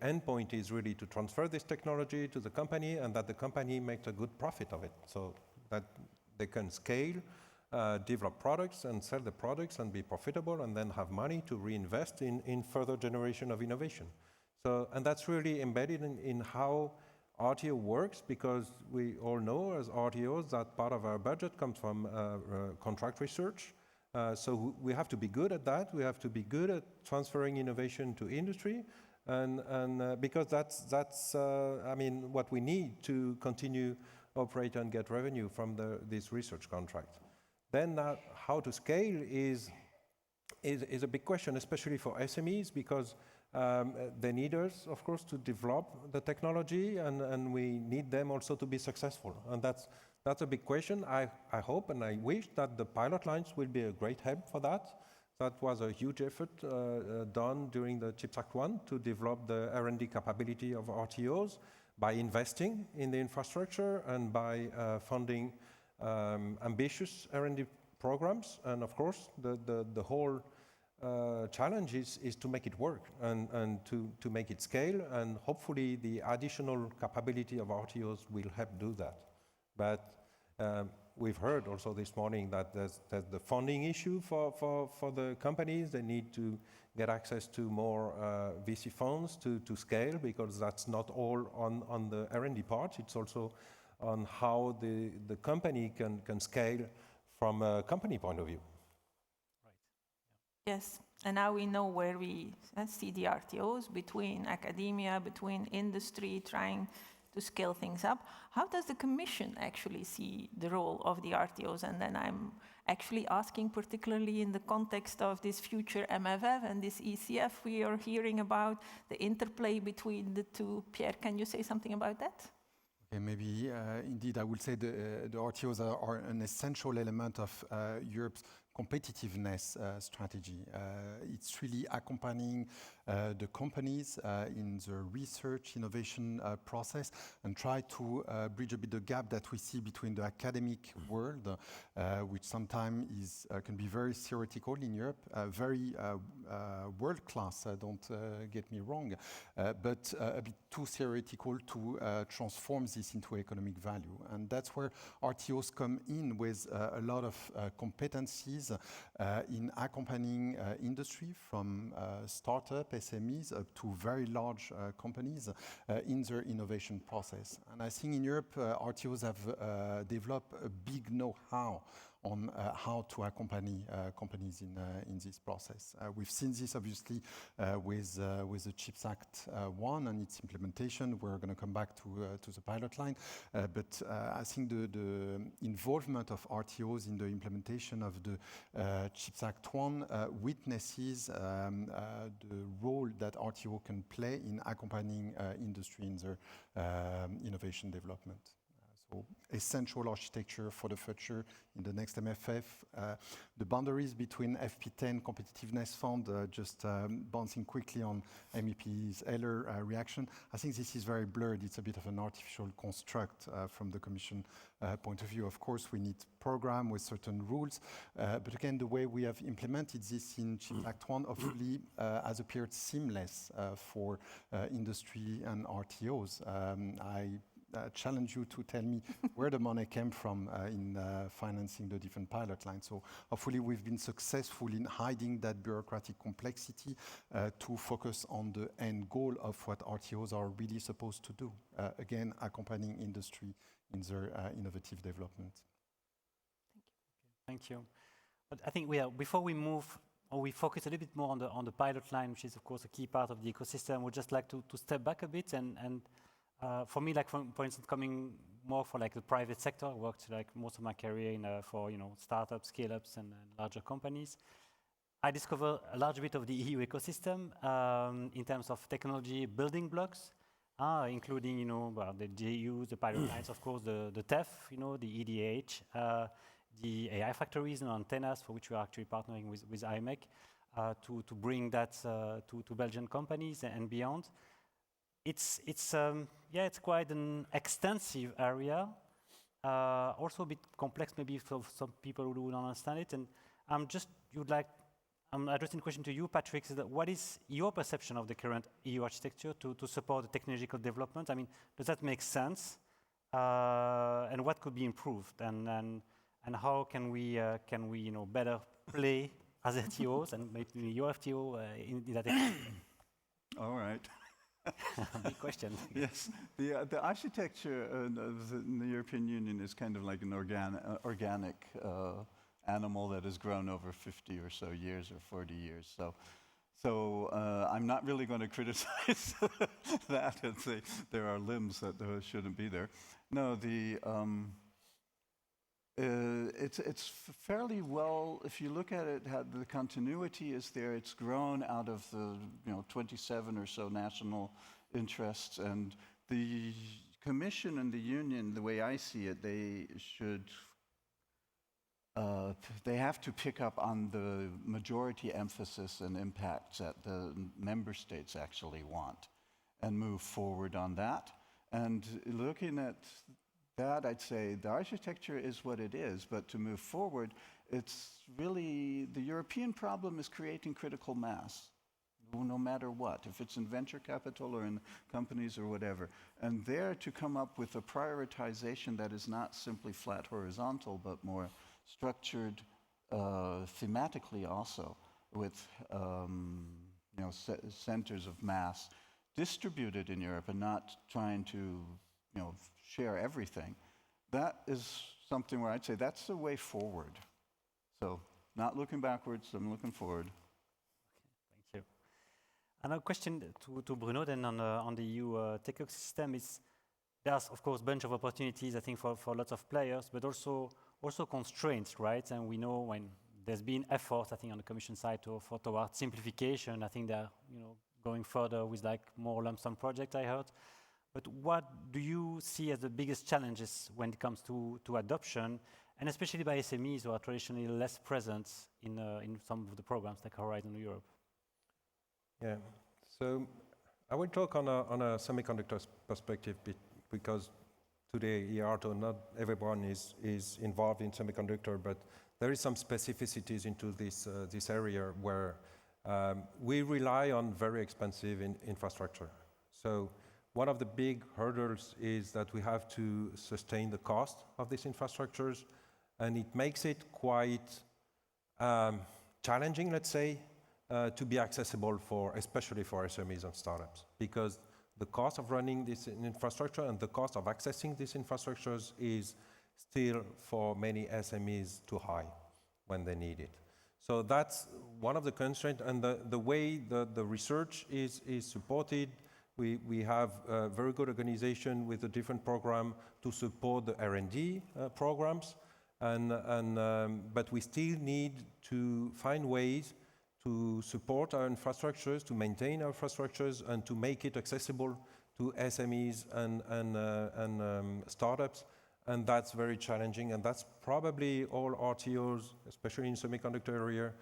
end point is really to transfer this technology to the company and that the company makes a good profit of it, so that they can scale, develop products and sell the products and be profitable and then have money to reinvest in further generation of innovation. So, and that's really embedded in how RTO works, because we all know as RTOs that part of our budget comes from contract research. So we have to be good at that. We have to be good at transferring innovation to industry, and because that's I mean, what we need to continue operate and get revenue from this research contract. Then how to scale is a big question, especially for SMEs, because they need us, of course, to develop the technology, and we need them also to be successful. And that's a big question. I hope and I wish that the pilot lines will be a great help for that. That was a huge effort done during the CHIPS Act 1 to develop the R&D capability of RTOs by investing in the infrastructure and by funding ambitious R&D programs. And of course, the whole challenge is to make it work and to make it scale, and hopefully the additional capability of RTOs will help do that. But we've heard also this morning that there's the funding issue for the companies. They need to get access to more VC funds to scale, because that's not all on the R&D part. It's also on how the company can scale from a company point of view. Yes, and now we know where we see the RTOs between academia, between industry, trying to scale things up. How does the Commission actually see the role of the RTOs? And then I'm actually asking, particularly in the context of this future MFF and this ECF we are hearing about, the interplay between the two. Pierre, can you say something about that? Okay, maybe indeed I would say the RTOs are an essential element of Europe's competitiveness strategy. It's really accompanying the companies in the research innovation process and try to bridge a bit the gap that we see between the academic world, which sometimes can be very theoretical in Europe, very world-class, don't get me wrong, but a bit too theoretical to transform this into economic value. And that's where RTOs come in with a lot of competencies in accompanying industry, from startup SMEs up to very large companies in their innovation process. And I think in Europe, RTOs have developed a big know-how on how to accompany companies in this process. We've seen this obviously with the CHIPS Act 1 and its implementation. We're going to come back to the pilot line, but I think the involvement of RTOs in the implementation of the CHIPS Act 1 witnesses the role that RTO can play in accompanying industry in their innovation development. So essential architecture for the future in the next MFF. The boundaries between FP10 Competitiveness Fund, just bouncing quickly on MEP's Ehler reaction, I think this is very blurred. It's a bit of an artificial construct from the Commission point of view. Of course, we need program with certain rules, but again, the way we have implemented this in CHIPS Act 1 hopefully has appeared seamless for industry and RTOs. I challenge you to tell me where the money came from in financing the different pilot lines. So hopefully we've been successful in hiding that bureaucratic complexity to focus on the end goal of what RTOs are really supposed to do. Again, accompanying industry in their innovative development. Thank you. But I think before we move, or we focus a little bit more on the pilot line, which is of course a key part of the ecosystem, we'd just like to step back a bit and for me, like for instance, coming more for like the private sector, I worked like most of my career in for startups, scale-ups, and larger companies. I discovered a large bit of the EU ecosystem in terms of technology building blocks, including the JUs, the pilot lines, of course, the TEF, the EDH, the AI factories and antennas, for which we are actually partnering with Imec to bring that to Belgian companies and beyond. It's quite an extensive area, also a bit complex maybe for some people who don't understand it. And I'm addressing the question to you, Patrick, is that what is your perception of the current EU architecture to support the technological development? I mean, does that make sense? And what could be improved? And how can we better play as RTOs and maybe your RTO in that area? All right. Big question. Yes, the architecture in the European Union is kind of like an organic animal that has grown over 50 or so years or 40 years. So I'm not really going to criticize that and say there are limbs that shouldn't be there. No, it's fairly well, if you look at it, the continuity is there. It's grown out of the 27 or so national interests, and the Commission and the Union, the way I see it, they have to pick up on the majority emphasis and impacts that the member states actually want and move forward on that. And looking at that, I'd say the architecture is what it is, but to move forward, it's really, the European problem is creating critical mass, no matter what, if it's in venture capital or in companies or whatever. And there to come up with a prioritization that is not simply flat horizontal, but more structured thematically also, with centers of mass distributed in Europe and not trying to share everything. That is something where I'd say that's the way forward. So not looking backwards, I'm looking forward. Thank you. Another question to Bruno then on the EU tech ecosystem is, there's of course a bunch of opportunities I think for lots of players, but also constraints, right? And we know when there's been efforts I think on the Commission side towards simplification. I think they're going further with like more lump sum projects I heard. But what do you see as the biggest challenges when it comes to adoption, and especially by SMEs who are traditionally less present in some of the programs like Horizon Europe? Yeah, so I will talk on a semiconductor perspective because today, EARTO, not everyone is involved in semiconductor, but there is some specificities into this area where we rely on very expensive infrastructure. So one of the big hurdles is that we have to sustain the cost of these infrastructures, and it makes it quite challenging, let's say, to be accessible especially for SMEs and startups, because the cost of running this infrastructure and the cost of accessing these infrastructures is still for many SMEs too high when they need it. So that's one of the constraints, and the way the research is supported. We have a very good organization with a different program to support the R&D programs, but we still need to find ways to support our infrastructures, to maintain our infrastructures, and to make it accessible to SMEs and startups. And that's very challenging, and that's probably all RTOs, especially in semiconductor area,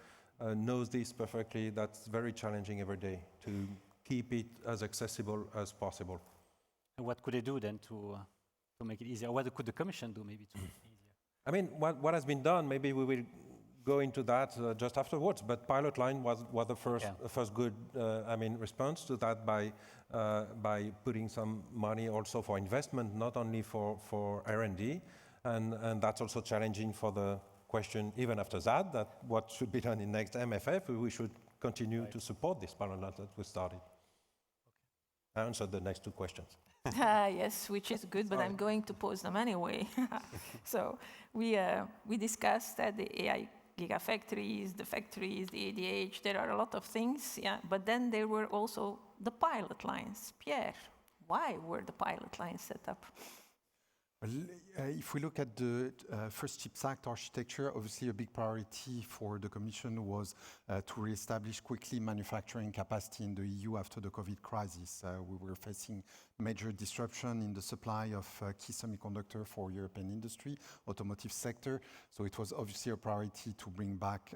knows this perfectly. That's very challenging every day to keep it as accessible as possible. And what could they do then to make it easier? What could the Commission do maybe to make it easier? I mean, what has been done, maybe we will go into that just afterwards, but pilot line was the first good response to that by putting some money also for investment, not only for R&D, and that's also challenging for the question even after that what should be done in next MFF. We should continue to support this pilot line that we started. I answered the next two questions. Yes, which is good, but I'm going to pose them anyway. So we discussed that the AI gigafactories, the factories, the ADH, there are a lot of things, yeah. But then there were also the pilot lines. Pierre, why were the pilot lines set up? Well, if we look at the first CHIPS Act architecture, obviously a big priority for the Commission was to re-establish quickly manufacturing capacity in the EU after the COVID crisis. We were facing major disruption in the supply of key semiconductor for European industry, automotive sector. So it was obviously a priority to bring back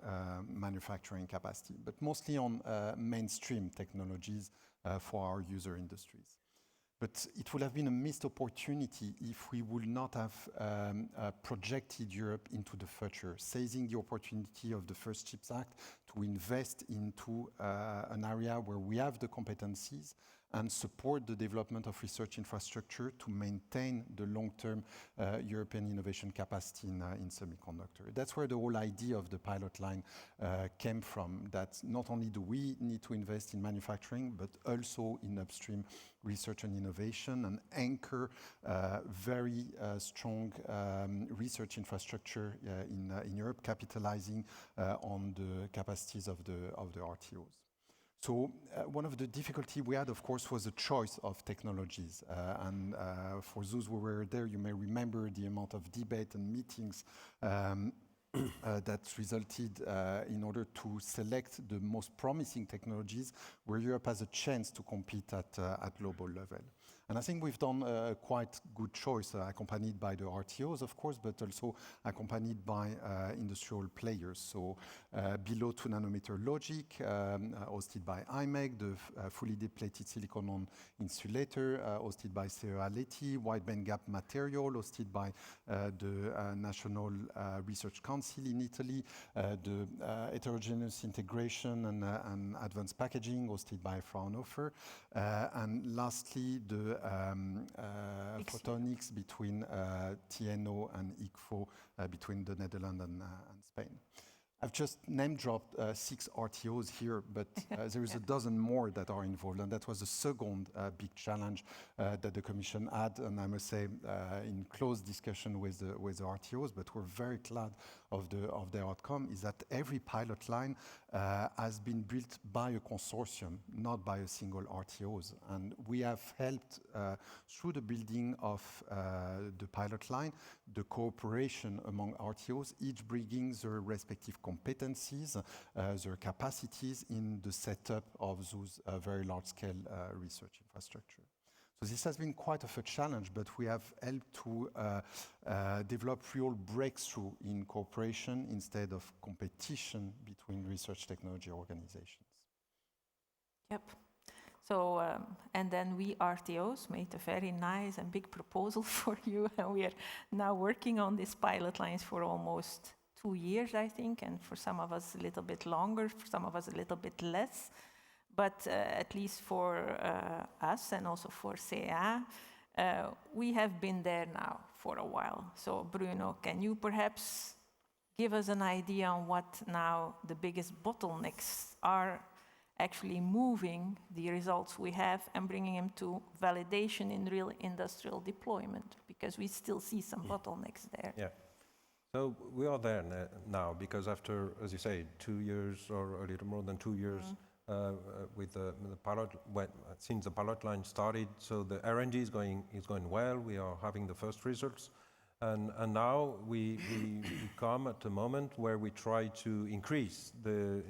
manufacturing capacity, but mostly on mainstream technologies for our user industries. But it would have been a missed opportunity if we would not have projected Europe into the future, seizing the opportunity of the first CHIPS Act to invest into an area where we have the competencies and support the development of research infrastructure to maintain the long-term European innovation capacity in semiconductor. That's where the whole idea of the pilot line came from, that not only do we need to invest in manufacturing, but also in upstream research and innovation, and anchor very strong research infrastructure in Europe, capitalizing on the capacities of the RTOs. So one of the difficulty we had, of course, was the choice of technologies. And for those who were there, you may remember the amount of debate and meetings that resulted in order to select the most promising technologies where Europe has a chance to compete at global level. And I think we've done a quite good choice, accompanied by the RTOs, of course, but also accompanied by industrial players. So below 2 nanometer logic, hosted by Imec, the fully depleted silicon on insulator, hosted by CEA-Leti, wideband gap material, hosted by the National Research Council in Italy, the heterogeneous integration and advanced packaging, hosted by Fraunhofer, and lastly, the photonics between TNO and ICFO between the Netherlands and Spain. I've just name-dropped 6 RTOs here, but there is a dozen more that are involved, and that was the second big challenge that the Commission had, and I must say, in close discussion with the RTOs, but we're very glad of the outcome, is that every pilot line has been built by a consortium, not by a single RTOs, and we have helped through the building of the pilot line, the cooperation among RTOs, each bringing their respective competencies, their capacities in the setup of those very large-scale research infrastructure. So this has been quite of a challenge, but we have helped to develop real breakthrough in cooperation instead of competition between research technology organizations. Yep. So, and then we RTOs made a very nice and big proposal for you, and we are now working on these pilot lines for almost 2 years, I think, and for some of us a little bit longer, for some of us a little bit less. But at least for us and also for CEA, we have been there now for a while. So Bruno, can you perhaps give us an idea on what now the biggest bottlenecks are actually moving the results we have and bringing them to validation in real industrial deployment? Because we still see some bottlenecks there. Yeah. So we are there now because after, as you say, 2 years or a little more than 2 years with the pilot, since the pilot line started, so the R&D is going well. We are having the first results, and now we come at a moment where we try to increase the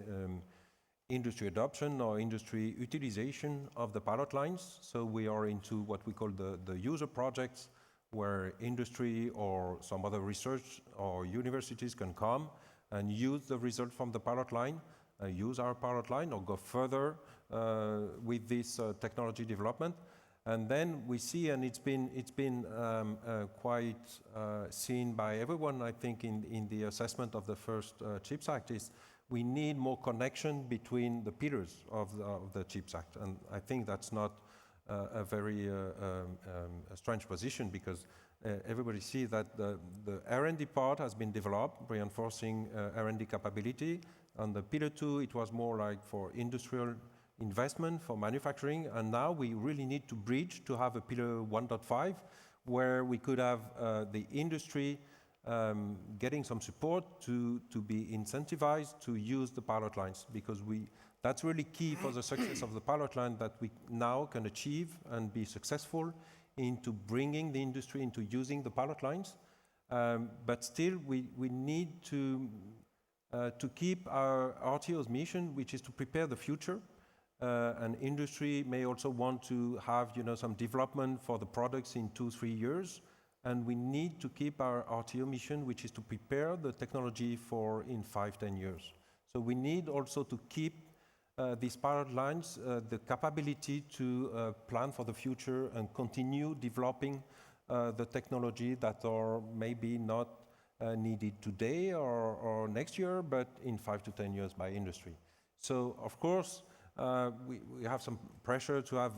industry adoption or industry utilization of the pilot lines. So we are into what we call the user projects, where industry or some other research or universities can come and use the result from the pilot line, use our pilot line or go further with this technology development. And then we see, and it's been quite seen by everyone, I think, in the assessment of the first CHIPS Act, is we need more connection between the pillars of the CHIPS Act. And I think that's not a very strange position, because everybody sees that the R&D part has been developed, reinforcing R&D capability. On the pillar 2, it was more like for industrial investment, for manufacturing, and now we really need to bridge to have a pillar 1.5, where we could have the industry getting some support to be incentivized to use the pilot lines, because that's really key for the success of the pilot line, that we now can achieve and be successful into bringing the industry into using the pilot lines. But still, we need to keep our RTO's mission, which is to prepare the future. And industry may also want to have, some development for the products in 2-3 years. And we need to keep our RTO mission, which is to prepare the technology for in 5-10 years. So we need also to keep these pilot lines, the capability to plan for the future and continue developing the technology that are maybe not needed today or next year, but in 5 to 10 years by industry. So, of course, we have some pressure to have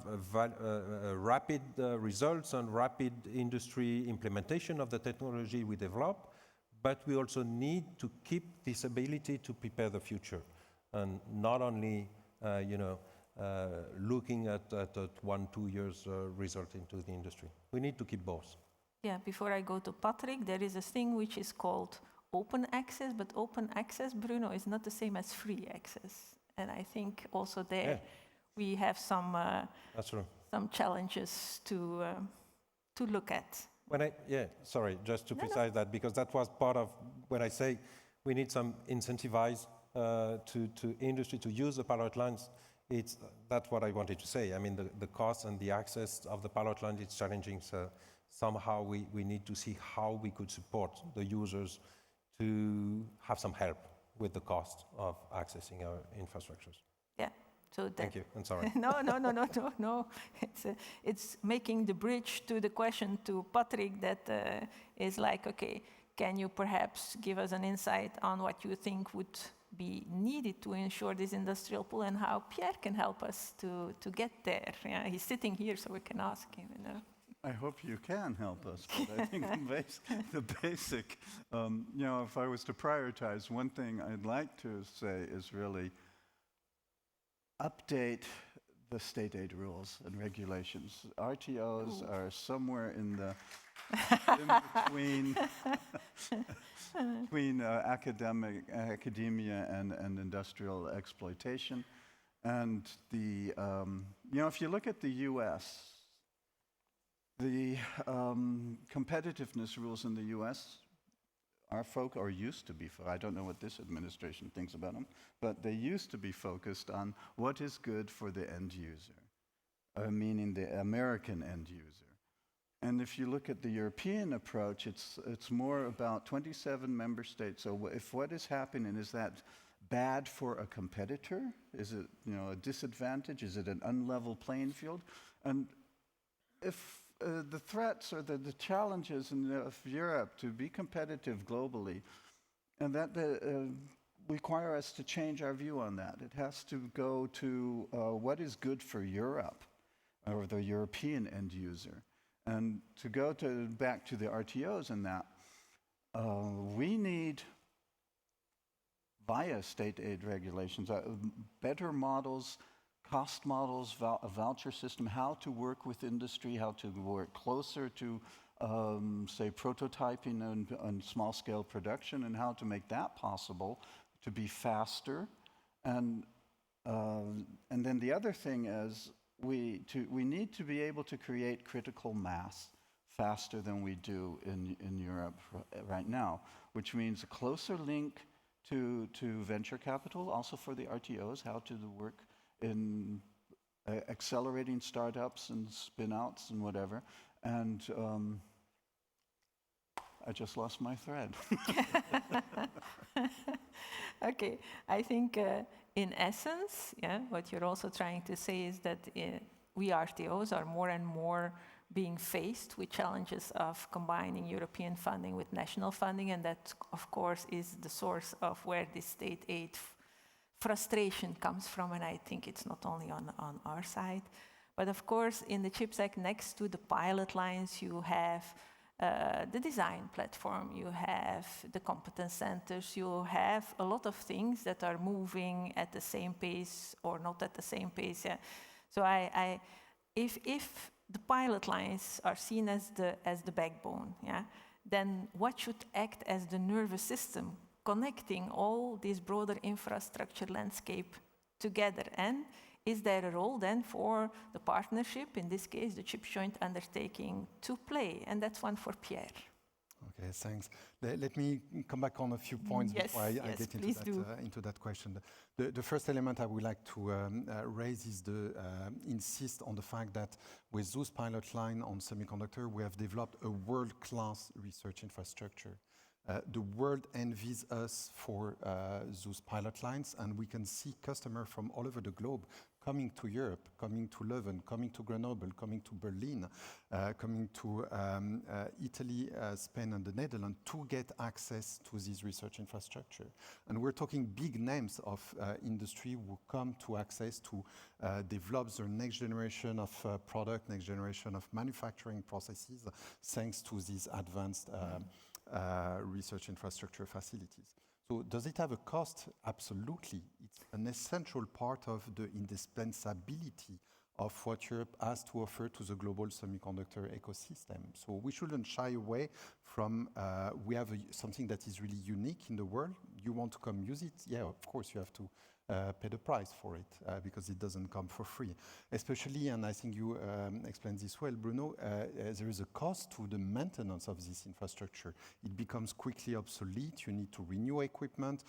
rapid results and rapid industry implementation of the technology we develop, but we also need to keep this ability to prepare the future, and not only looking at 1-2 years result into the industry. We need to keep both. Yeah, before I go to Patrick, there is a thing which is called open access, but open access, Bruno, is not the same as free access. And I think also there we have some that's true. Some challenges to look at. Sorry, just to precise that, because that was part of when I say we need some incentivize to industry to use the pilot lines. that's what I wanted to say. I mean, the cost and the access of the pilot line is challenging. So somehow we need to see how we could support the users to have some help with the cost of accessing our infrastructures. Yeah. So that Thank you. I'm sorry. No. It's making the bridge to the question to Patrick that is like, okay, can you perhaps give us an insight on what you think would be needed to ensure this industrial pool and how Pierre can help us to get there? Yeah, he's sitting here, so we can ask him. You know. I hope you can help us, but I think the basic, if I was to prioritize, one thing I'd like to say is really update the state aid rules and regulations. RTOs are somewhere in the between academia and industrial exploitation. And if you look at the U.S., the competitiveness rules in the U.S. used to be, I don't know what this administration thinks about them, but they used to be focused on what is good for the end user, meaning the American end user. And if you look at the European approach, it's more about 27 member states. So if what is happening, is that bad for a competitor? Is it a disadvantage? Is it an unlevel playing field? And if the threats or the challenges of Europe to be competitive globally, and that require us to change our view on that. It has to go to what is good for Europe, or the European end user. And to go back to the RTOs and that, we need, via state aid regulations, better models, cost models, a voucher system, how to work with industry, how to work closer to, say, prototyping and small-scale production, and how to make that possible to be faster. And then the other thing is we need to be able to create critical mass faster than we do in Europe right now, which means a closer link to venture capital, also for the RTOs, how to work in accelerating startups and spin-outs and whatever. And I just lost my thread. Okay, I think in essence, what you're also trying to say is that we RTOs are more and more being faced with challenges of combining European funding with national funding, and that, of course, is the source of where this state aid frustration comes from, and I think it's not only on our side. But of course, in the CHIPS Act, next to the pilot lines, you have the design platform, you have the competence centers, you have a lot of things that are moving at the same pace or not at the same pace. Yeah. So if the pilot lines are seen as the backbone, then what should act as the nervous system connecting all this broader infrastructure landscape together? And is there a role then for the partnership, in this case the CHIPS joint undertaking, to play? And that's one for Pierre. Okay, thanks. Let me come back on a few points before I get into that question. The first element I would like to raise is insist on the fact that with those pilot line on semiconductor, we have developed a world-class research infrastructure. The world envies us for those pilot lines, and we can see customers from all over the globe coming to Europe, coming to Leuven, coming to Grenoble, coming to Berlin, coming to Italy, Spain, and the Netherlands to get access to this research infrastructure. And we're talking big names of industry who come to access to develop their next generation of product, next generation of manufacturing processes, thanks to these advanced research infrastructure facilities. So does it have a cost? Absolutely. It's an essential part of the indispensability of what Europe has to offer to the global semiconductor ecosystem. So we shouldn't shy away from, we have something that is really unique in the world, you want to come use it, yeah, of course you have to pay the price for it because it doesn't come for free. Especially, and I think you explained this well, Bruno, there is a cost to the maintenance of this infrastructure. It becomes quickly obsolete. You need to renew equipment.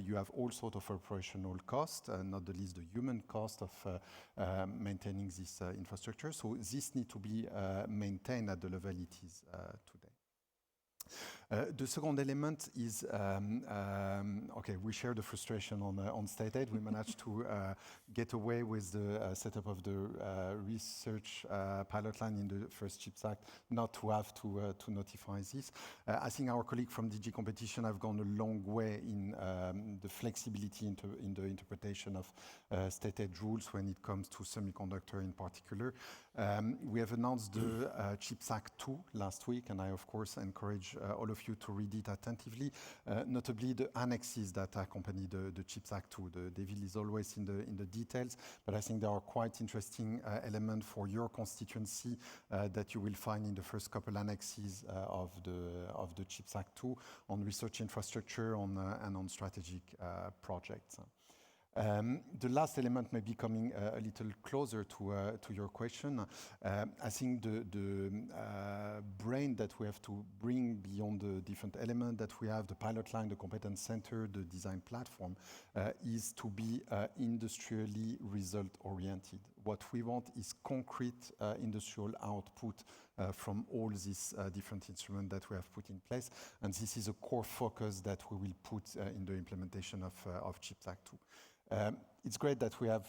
You have all sorts of operational costs, not the least the human cost of maintaining this infrastructure. So this needs to be maintained at the level it is today. The second element is, okay, we share the frustration on state aid. We managed to get away with the setup of the research pilot line in the first CHIPS Act, not to have to notify this. I think our colleague from DG Competition have gone a long way in the flexibility in the interpretation of state aid rules when it comes to semiconductor in particular. We have announced the CHIPS Act 2 last week, and I, of course, encourage all of you to read it attentively, notably the annexes that accompany the CHIPS Act 2. The devil is always in the details, but I think there are quite interesting elements for your constituency that you will find in the first couple annexes of the CHIPS Act 2 on research infrastructure and on strategic projects. The last element may be coming a little closer to your question. I think the brain that we have to bring beyond the different elements that we have, the pilot line, the competence center, the design platform, is to be industrially result-oriented. What we want is concrete industrial output from all these different instruments that we have put in place, and this is a core focus that we will put in the implementation of CHIPS Act 2. It's great that we have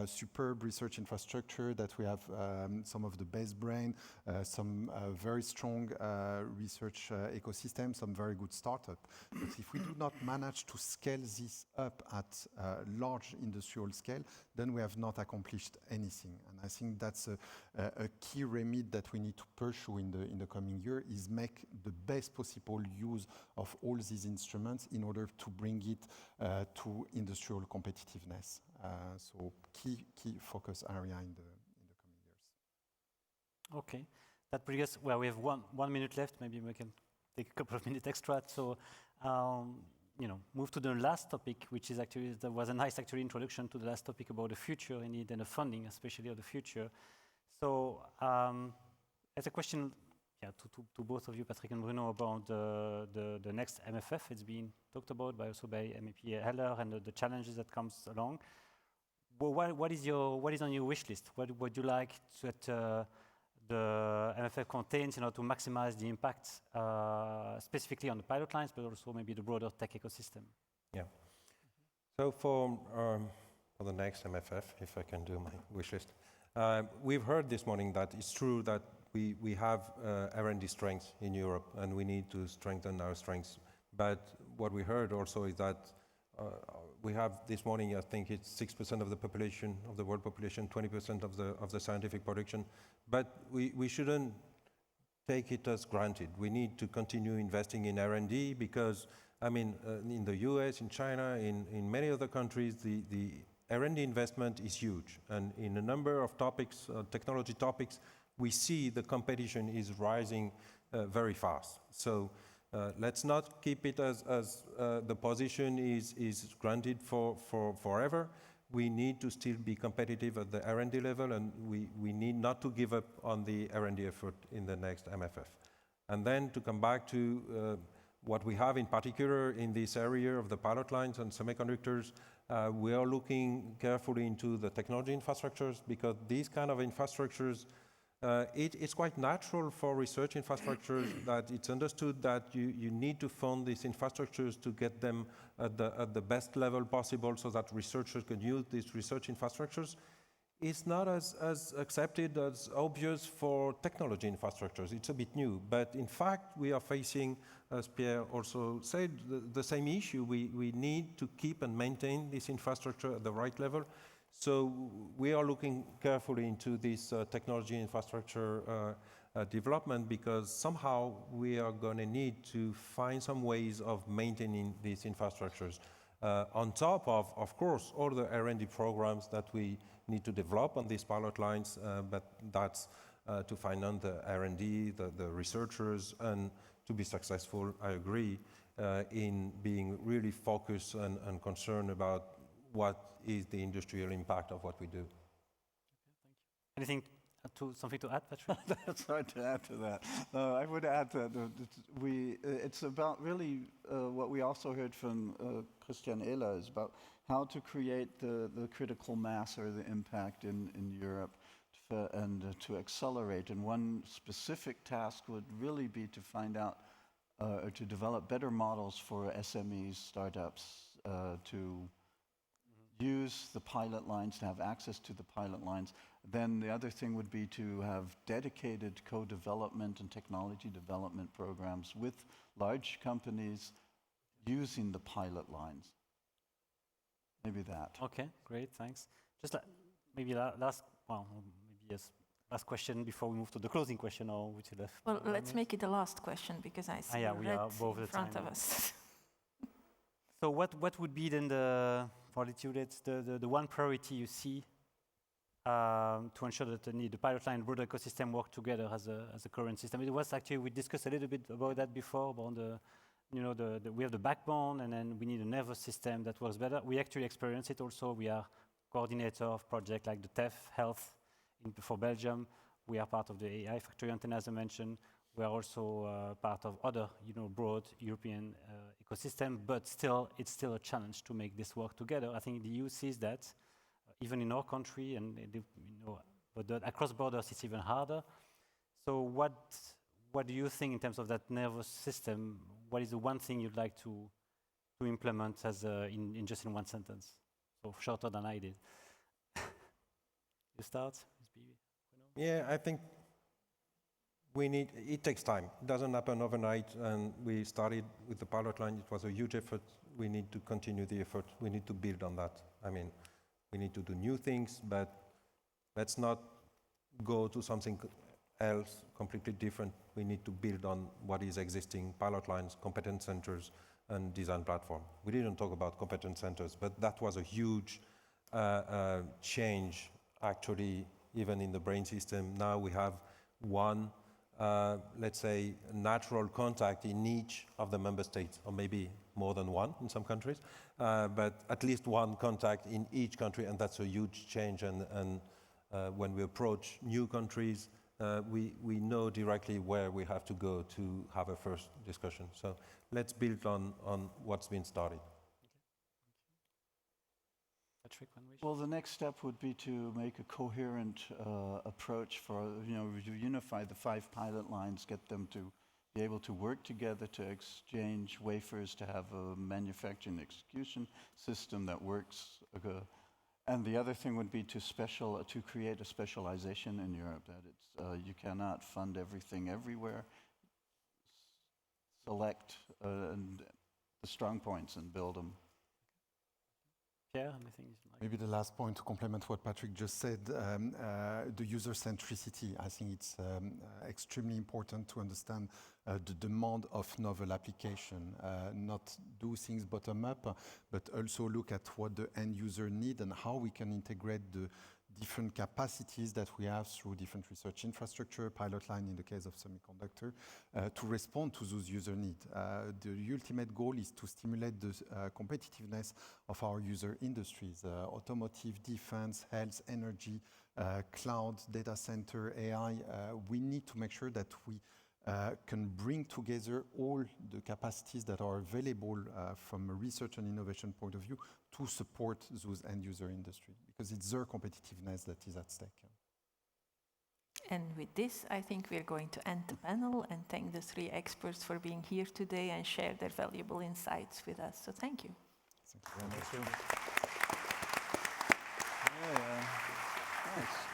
superb research infrastructure, that we have some of the best brain, some very strong research ecosystem, some very good startup. But if we do not manage to scale this up at large industrial scale, then we have not accomplished anything. And I think that's a key remit that we need to pursue in the coming year, is make the best possible use of all these instruments in order to bring it to industrial competitiveness. So key focus area in the coming years. Okay, that brings us, well, we have one minute left. Maybe we can take a couple of minutes extra. So, move to the last topic, which is actually, there was a nice introduction to the last topic about the future and the funding, especially of the future. So, as a question, to both of you, Patrick and Bruno, about the next MFF. It's been talked about also by MEP Ehler and the challenges that comes along. Well, what is on your wish list? What would you like that the MFF contains, to maximize the impact, specifically on the pilot lines, but also maybe the broader tech ecosystem? Yeah. So for the next MFF, if I can do my wish list, we've heard this morning that it's true that we have R&D strengths in Europe, and we need to strengthen our strengths. But what we heard also is that we have this morning, I think it's 6% of the population, of the world population, 20% of the scientific production. But we shouldn't take it as granted. We need to continue investing in R&D because, in the US, in China, in many other countries, the R&D investment is huge. And in a number of topics, technology topics, we see the competition is rising very fast. So let's not keep it as the position is granted for forever. We need to still be competitive at the R&D level, and we need not to give up on the R&D effort in the next MFF. And then to come back to what we have in particular in this area of the pilot lines and semiconductors, we are looking carefully into the technology infrastructures, because these kind of infrastructures, it's quite natural for research infrastructures that it's understood that you need to fund these infrastructures to get them at the best level possible so that researchers can use these research infrastructures. It's not as accepted as obvious for technology infrastructures. It's a bit new, but in fact we are facing, as Pierre also said, the same issue. We need to keep and maintain this infrastructure at the right level. So we are looking carefully into this technology infrastructure development, because somehow we are going to need to find some ways of maintaining these infrastructures. On top of course, all the R&D programs that we need to develop on these pilot lines, but that's to finance the R&D, the researchers, and to be successful, I agree. in being really focused and concerned about what is the industrial impact of what we do. Anything something to add, Patrick? That's hard to add to that. I would add that it's about really what we also heard from Christian Ehler is about how to create the critical mass or the impact in Europe and to accelerate. And one specific task would really be to find out or to develop better models for SMEs, startups, to use the pilot lines, to have access to the pilot lines. Then the other thing would be to have dedicated co-development and technology development programs with large companies using the pilot lines. Maybe that. Okay, great, thanks. Just maybe last question before we move to the closing question, or which you left. Well, let's make it the last question because I see we are both in front of us. So what would be then the one priority you see to ensure that the pilot line and broader ecosystem work together as a current system? It was actually, we discussed a little bit about that before, about we have the backbone and then we need a nervous system that works better. We actually experience it also. We are coordinator of projects like the TEF Health for Belgium. We are part of the AI factory antenna, as I mentioned. We are also part of other, broad European ecosystem, but it's still a challenge to make this work together. I think the EU sees that, even in our country, and but across borders it's even harder. So what do you think in terms of that nervous system? What is the one thing you'd like to implement as in just in one sentence? So shorter than I did. You start? Yeah, I think it takes time. It doesn't happen overnight, and we started with the pilot line. It was a huge effort. We need to continue the effort. We need to build on that. I mean, we need to do new things, but let's not go to something else completely different. We need to build on what is existing: pilot lines, competence centers, and design platform. We didn't talk about competence centers, but that was a huge change, actually, even in the brain system. Now we have one, let's say, natural contact in each of the member states, or maybe more than one in some countries, but at least one contact in each country, and that's a huge change. And when we approach new countries, we know directly where we have to go to have a first discussion. So let's build on what's been started. Well, the next step would be to make a coherent approach for, to unify the 5 pilot lines, get them to be able to work together, to exchange wafers, to have a manufacturing execution system that works. And the other thing would be to create a specialization in Europe, that it's you cannot fund everything everywhere. Select the strong points and build them. Pierre, maybe the last point to complement what Patrick just said, the user centricity. I think it's extremely important to understand the demand of novel application, not do things bottom up, but also look at what the end user need and how we can integrate the different capacities that we have through different research infrastructure, pilot line in the case of semiconductor, to respond to those user needs. The ultimate goal is to stimulate the competitiveness of our user industries, automotive, defense, health, energy, cloud, data center, AI. We need to make sure that we can bring together all the capacities that are available from a research and innovation point of view to support those end user industry, because it's their competitiveness that is at stake. And with this, I think we're going to end the panel and thank the 3 experts for being here today and share their valuable insights with us. So thank you. Thank you. Yeah. Nice.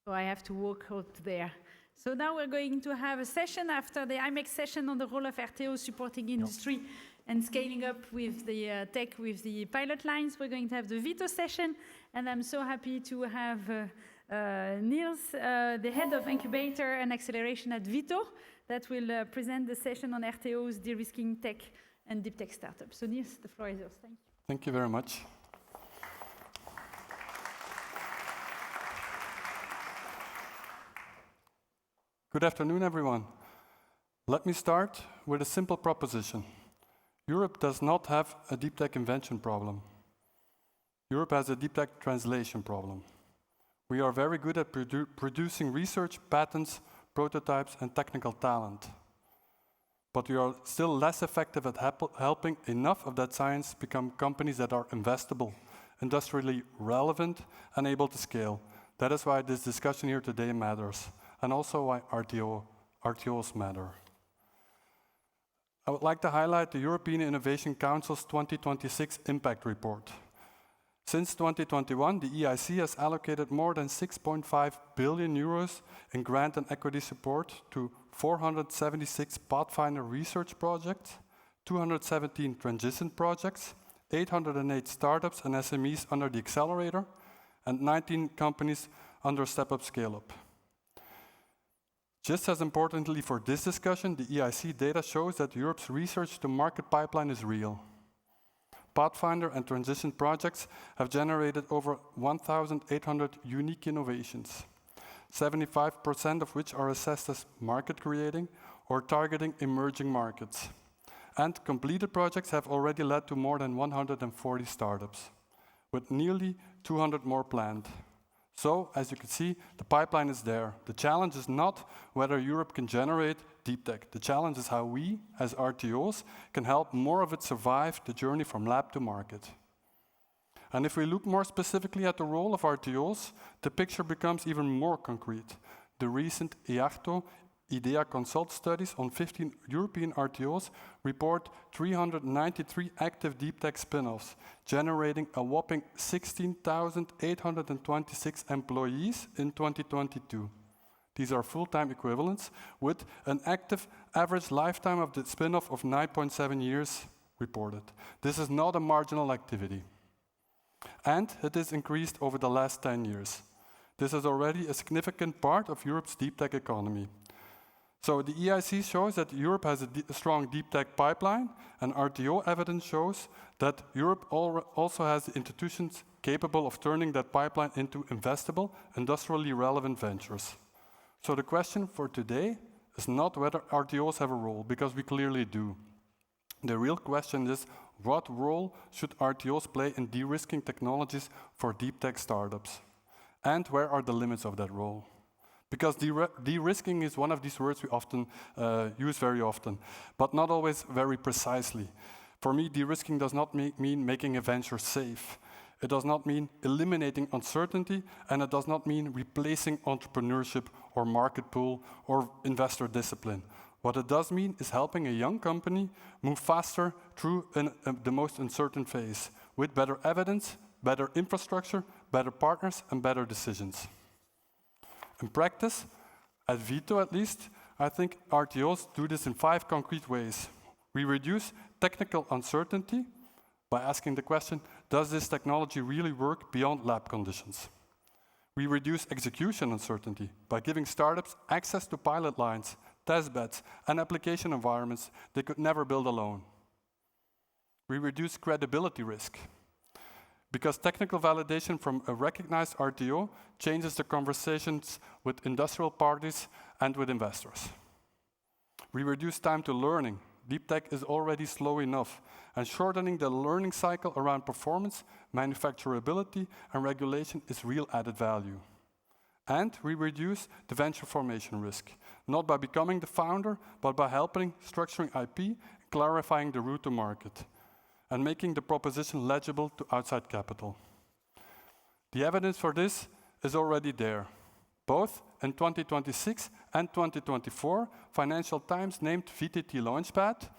So I have to walk out there. So now we're going to have a session after the Imec session on the role of RTOs supporting industry and scaling up with the tech with the pilot lines. We're going to have the VITO session, and I'm so happy to have Nils, the head of incubator and acceleration at VITO, that will present the session on RTOs, de-risking tech and deep tech startups. So Nils, the floor is yours. Thank you. Thank you very much. Good afternoon, everyone. Let me start with a simple proposition. Europe does not have a deep tech invention problem. Europe has a deep tech translation problem. We are very good at producing research, patents, prototypes, and technical talent. But we are still less effective at helping enough of that science become companies that are investable, industrially relevant, and able to scale. That is why this discussion here today matters, and also why RTOs matter. I would like to highlight the European Innovation Council's 2026 Impact Report. Since 2021, the EIC has allocated more than 6.5 billion euros in grant and equity support to 476 Pathfinder research projects, 217 transition projects, 808 startups and SMEs under the accelerator, and 19 companies under Step-Up Scale-Up. Just as importantly for this discussion, the EIC data shows that Europe's research-to-market pipeline is real. Pathfinder and transition projects have generated over 1,800 unique innovations, 75% of which are assessed as market-creating or targeting emerging markets. And completed projects have already led to more than 140 startups, with nearly 200 more planned. So, as you can see, the pipeline is there. The challenge is not whether Europe can generate deep tech. The challenge is how we, as RTOs, can help more of it survive the journey from lab to market. And if we look more specifically at the role of RTOs, the picture becomes even more concrete. The recent EARTO IDEA Consult studies on 15 European RTOs report 393 active deep tech spin-offs, generating a whopping 16,826 employees in 2022. These are full-time equivalents with an active average lifetime of the spin-off of 9.7 years reported. This is not a marginal activity. And it is increased over the last 10 years. This is already a significant part of Europe's deep tech economy. So the EIC shows that Europe has a strong deep tech pipeline, and RTO evidence shows that Europe also has the institutions capable of turning that pipeline into investable, industrially relevant ventures. So the question for today is not whether RTOs have a role, because we clearly do. The real question is, what role should RTOs play in de-risking technologies for deep tech startups? And where are the limits of that role? Because de-risking is one of these words we often use very often, but not always very precisely. For me, de-risking does not mean making a venture safe. It does not mean eliminating uncertainty, and it does not mean replacing entrepreneurship or market pool or investor discipline. What it does mean is helping a young company move faster through the most uncertain phase with better evidence, better infrastructure, better partners, and better decisions. In practice, at VITO at least, I think RTOs do this in 5 concrete ways. We reduce technical uncertainty by asking the question, does this technology really work beyond lab conditions? We reduce execution uncertainty by giving startups access to pilot lines, test beds, and application environments they could never build alone. We reduce credibility risk, because technical validation from a recognized RTO changes the conversations with industrial parties and with investors. We reduce time to learning. Deep tech is already slow enough, and shortening the learning cycle around performance, manufacturability, and regulation is real added value. And we reduce the venture formation risk, not by becoming the founder, but by helping structuring IP, clarifying the route to market, and making the proposition legible to outside capital. The evidence for this is already there. Both in 2026 and 2024, Financial Times named VTT Launchpad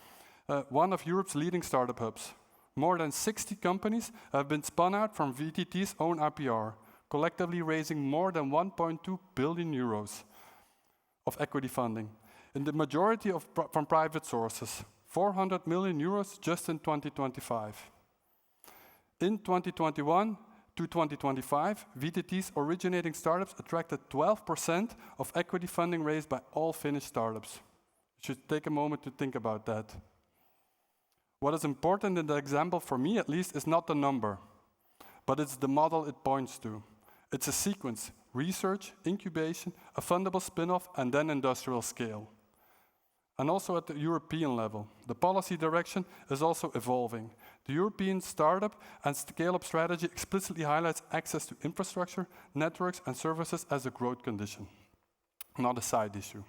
one of Europe's leading startup hubs. More than 60 companies have been spun out from VTT's own IPR, collectively raising more than 1.2 billion euros of equity funding, and the majority from private sources. 400 million euros just in 2025. In 2021, to 2025, VTT's originating startups attracted 12% of equity funding raised by all Finnish startups. You should take a moment to think about that. What is important in the example, for me at least, is not the number, but it's the model it points to. It's a sequence: research, incubation, a fundable spin-off, and then industrial scale. And also at the European level, the policy direction is also evolving. The European startup and scale-up strategy explicitly highlights access to infrastructure, networks, and services as a growth condition, not a side issue.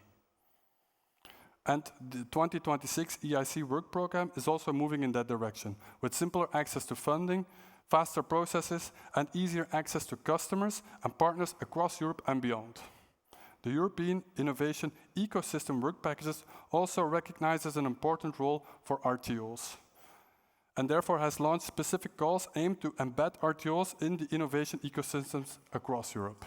And the 2026 EIC work program is also moving in that direction, with simpler access to funding, faster processes, and easier access to customers and partners across Europe and beyond. The European Innovation Ecosystem Work Packages also recognizes an important role for RTOs, and therefore has launched specific calls aimed to embed RTOs in the innovation ecosystems across Europe.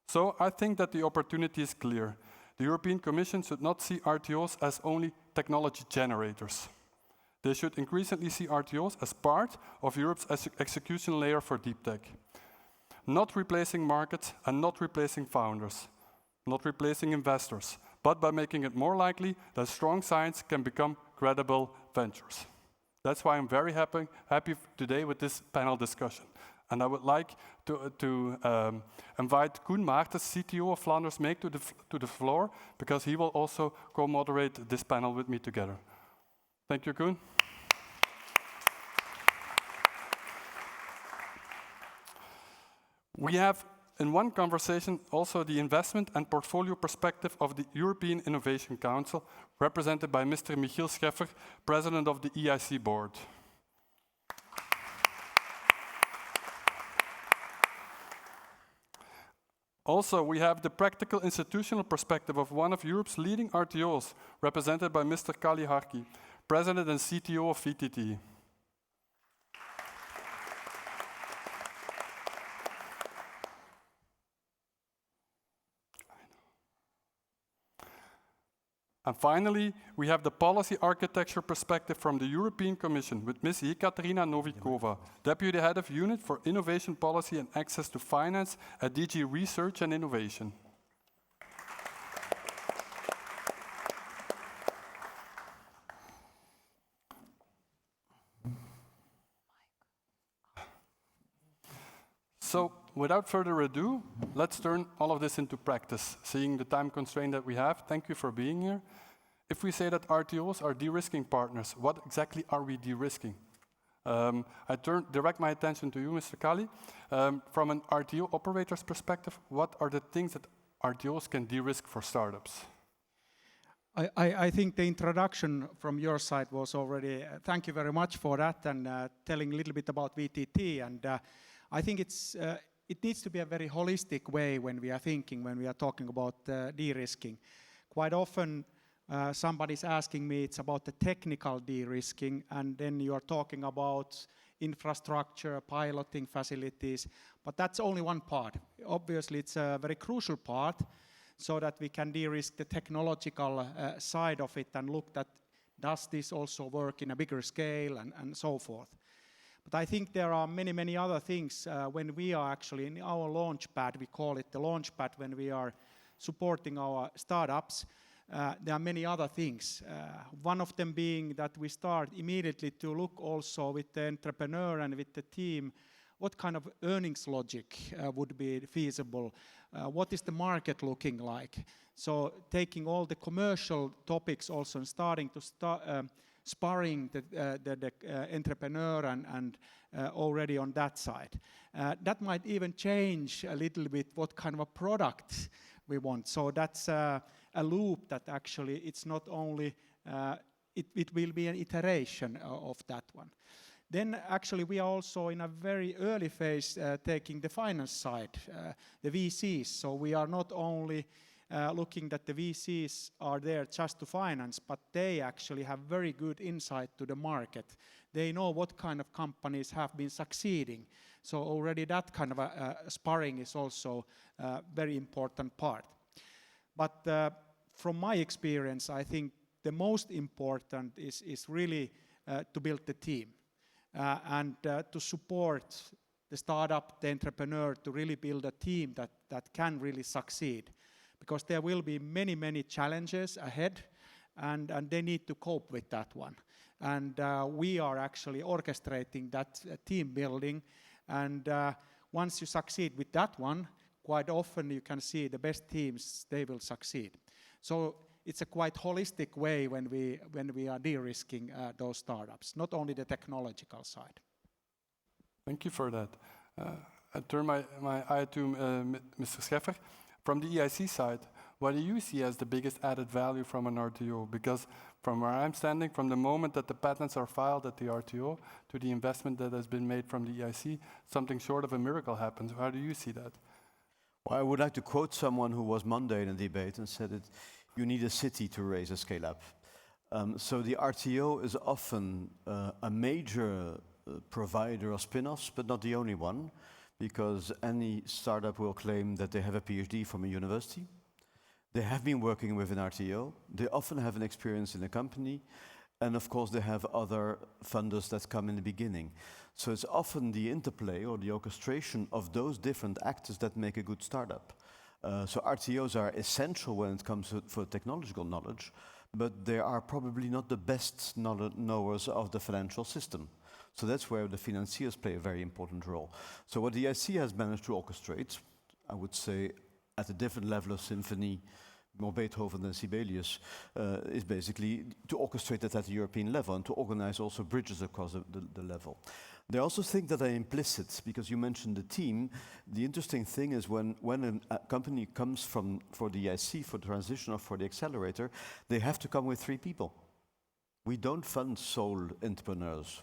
So I think that the opportunity is clear. The European Commission should not see RTOs as only technology generators. They should increasingly see RTOs as part of Europe's execution layer for deep tech. Not replacing markets and not replacing founders, not replacing investors, but by making it more likely that strong science can become credible ventures. That's why I'm very happy today with this panel discussion. And I would like to invite Koen Maartens, CTO of Vandermeersch, to the floor, because he will also co-moderate this panel with me together. Thank you, Koen. We have, in one conversation, also the investment and portfolio perspective of the European Innovation Council, represented by Mr. Michiel Scheffer, President of the EIC Board. Also, we have the practical institutional perspective of one of Europe's leading RTOs, represented by Mr. Kali Harki, President and CTO of VTT. And finally, we have the policy architecture perspective from the European Commission with Ms. Ekaterina Novikova, Deputy Head of Unit for Innovation Policy and Access to Finance at DG Research and Innovation. So, without further ado, let's turn all of this into practice, seeing the time constraint that we have. Thank you for being here. If we say that RTOs are de-risking partners, what exactly are we de-risking? I direct my attention to you, Mr. Kali. From an RTO operator's perspective, what are the things that RTOs can de-risk for startups? I think the introduction from your side was already, thank you very much for that, and telling a little bit about VTT. And I think it needs to be a very holistic way when we are talking about de-risking. Quite often, somebody's asking me, it's about the technical de-risking, and then you are talking about infrastructure, piloting facilities, but that's only one part. Obviously, it's a very crucial part, so that we can de-risk the technological side of it and look at, does this also work in a bigger scale, and so forth. But I think there are many, many other things when we are actually in our launch pad, we call it the launch pad, when we are supporting our startups. There are many other things. One of them being that we start immediately to look also with the entrepreneur and with the team, what kind of earnings logic would be feasible? What is the market looking like? So taking all the commercial topics also and starting to sparring the entrepreneur and already on that side. That might even change a little bit what kind of a product we want. So that's a loop that actually it's not only, it will be an iteration of that one. Then actually we are also in a very early phase taking the finance side, the VCs. So we are not only looking that the VCs are there just to finance, but they actually have very good insight to the market. They know what kind of companies have been succeeding. So already that kind of a sparring is also a very important part. But from my experience, I think the most important is really to build the team and to support the startup, the entrepreneur, to really build a team that can really succeed. Because there will be many, many challenges ahead, and they need to cope with that one. And we are actually orchestrating that team building. And once you succeed with that one, quite often you can see the best teams, they will succeed. So it's a quite holistic way when we are de-risking those startups, not only the technological side. Thank you for that. I turn my eye to Mr. Scheffer. From the EIC side, what do you see as the biggest added value from an RTO? Because from where I'm standing, from the moment that the patents are filed at the RTO to the investment that has been made from the EIC, something short of a miracle happens. How do you see that? Well, I would like to quote someone who was Monday in a debate and said that you need a city to raise a scale-up. So the RTO is often a major provider of spin-offs, but not the only one, because any startup will claim that they have a PhD from a university. They have been working with an RTO. They often have an experience in a company. And of course, they have other funders that come in the beginning. So it's often the interplay or the orchestration of those different actors that make a good startup. So RTOs are essential when it comes for technological knowledge, but they are probably not the best knowers of the financial system. So that's where the financiers play a very important role. So what the EIC has managed to orchestrate, I would say at a different level of symphony, more Beethoven than Sibelius, is basically to orchestrate that at the European level and to organize also bridges across the level. They also think that are implicit, because you mentioned the team. The interesting thing is when a company comes for the EIC, for transition or for the accelerator, they have to come with 3 people. We don't fund sole entrepreneurs.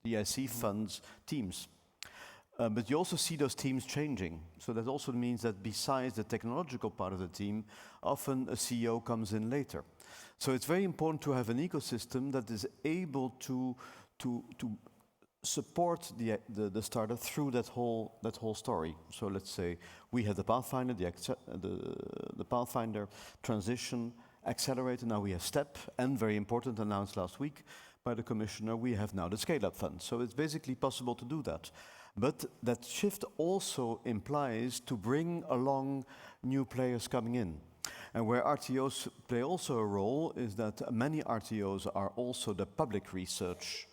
The EIC funds teams. But you also see those teams changing. So that also means that besides the technological part of the team, often a CEO comes in later. So it's very important to have an ecosystem that is able to support the startup through that whole story. So let's say we had the Pathfinder, the Pathfinder transition accelerator. Now we have STEP, and very important, announced last week by the commissioner, we have now the scale-up fund. So it's basically possible to do that. But that shift also implies to bring along new players coming in. And where RTOs play also a role is that many RTOs are also the public research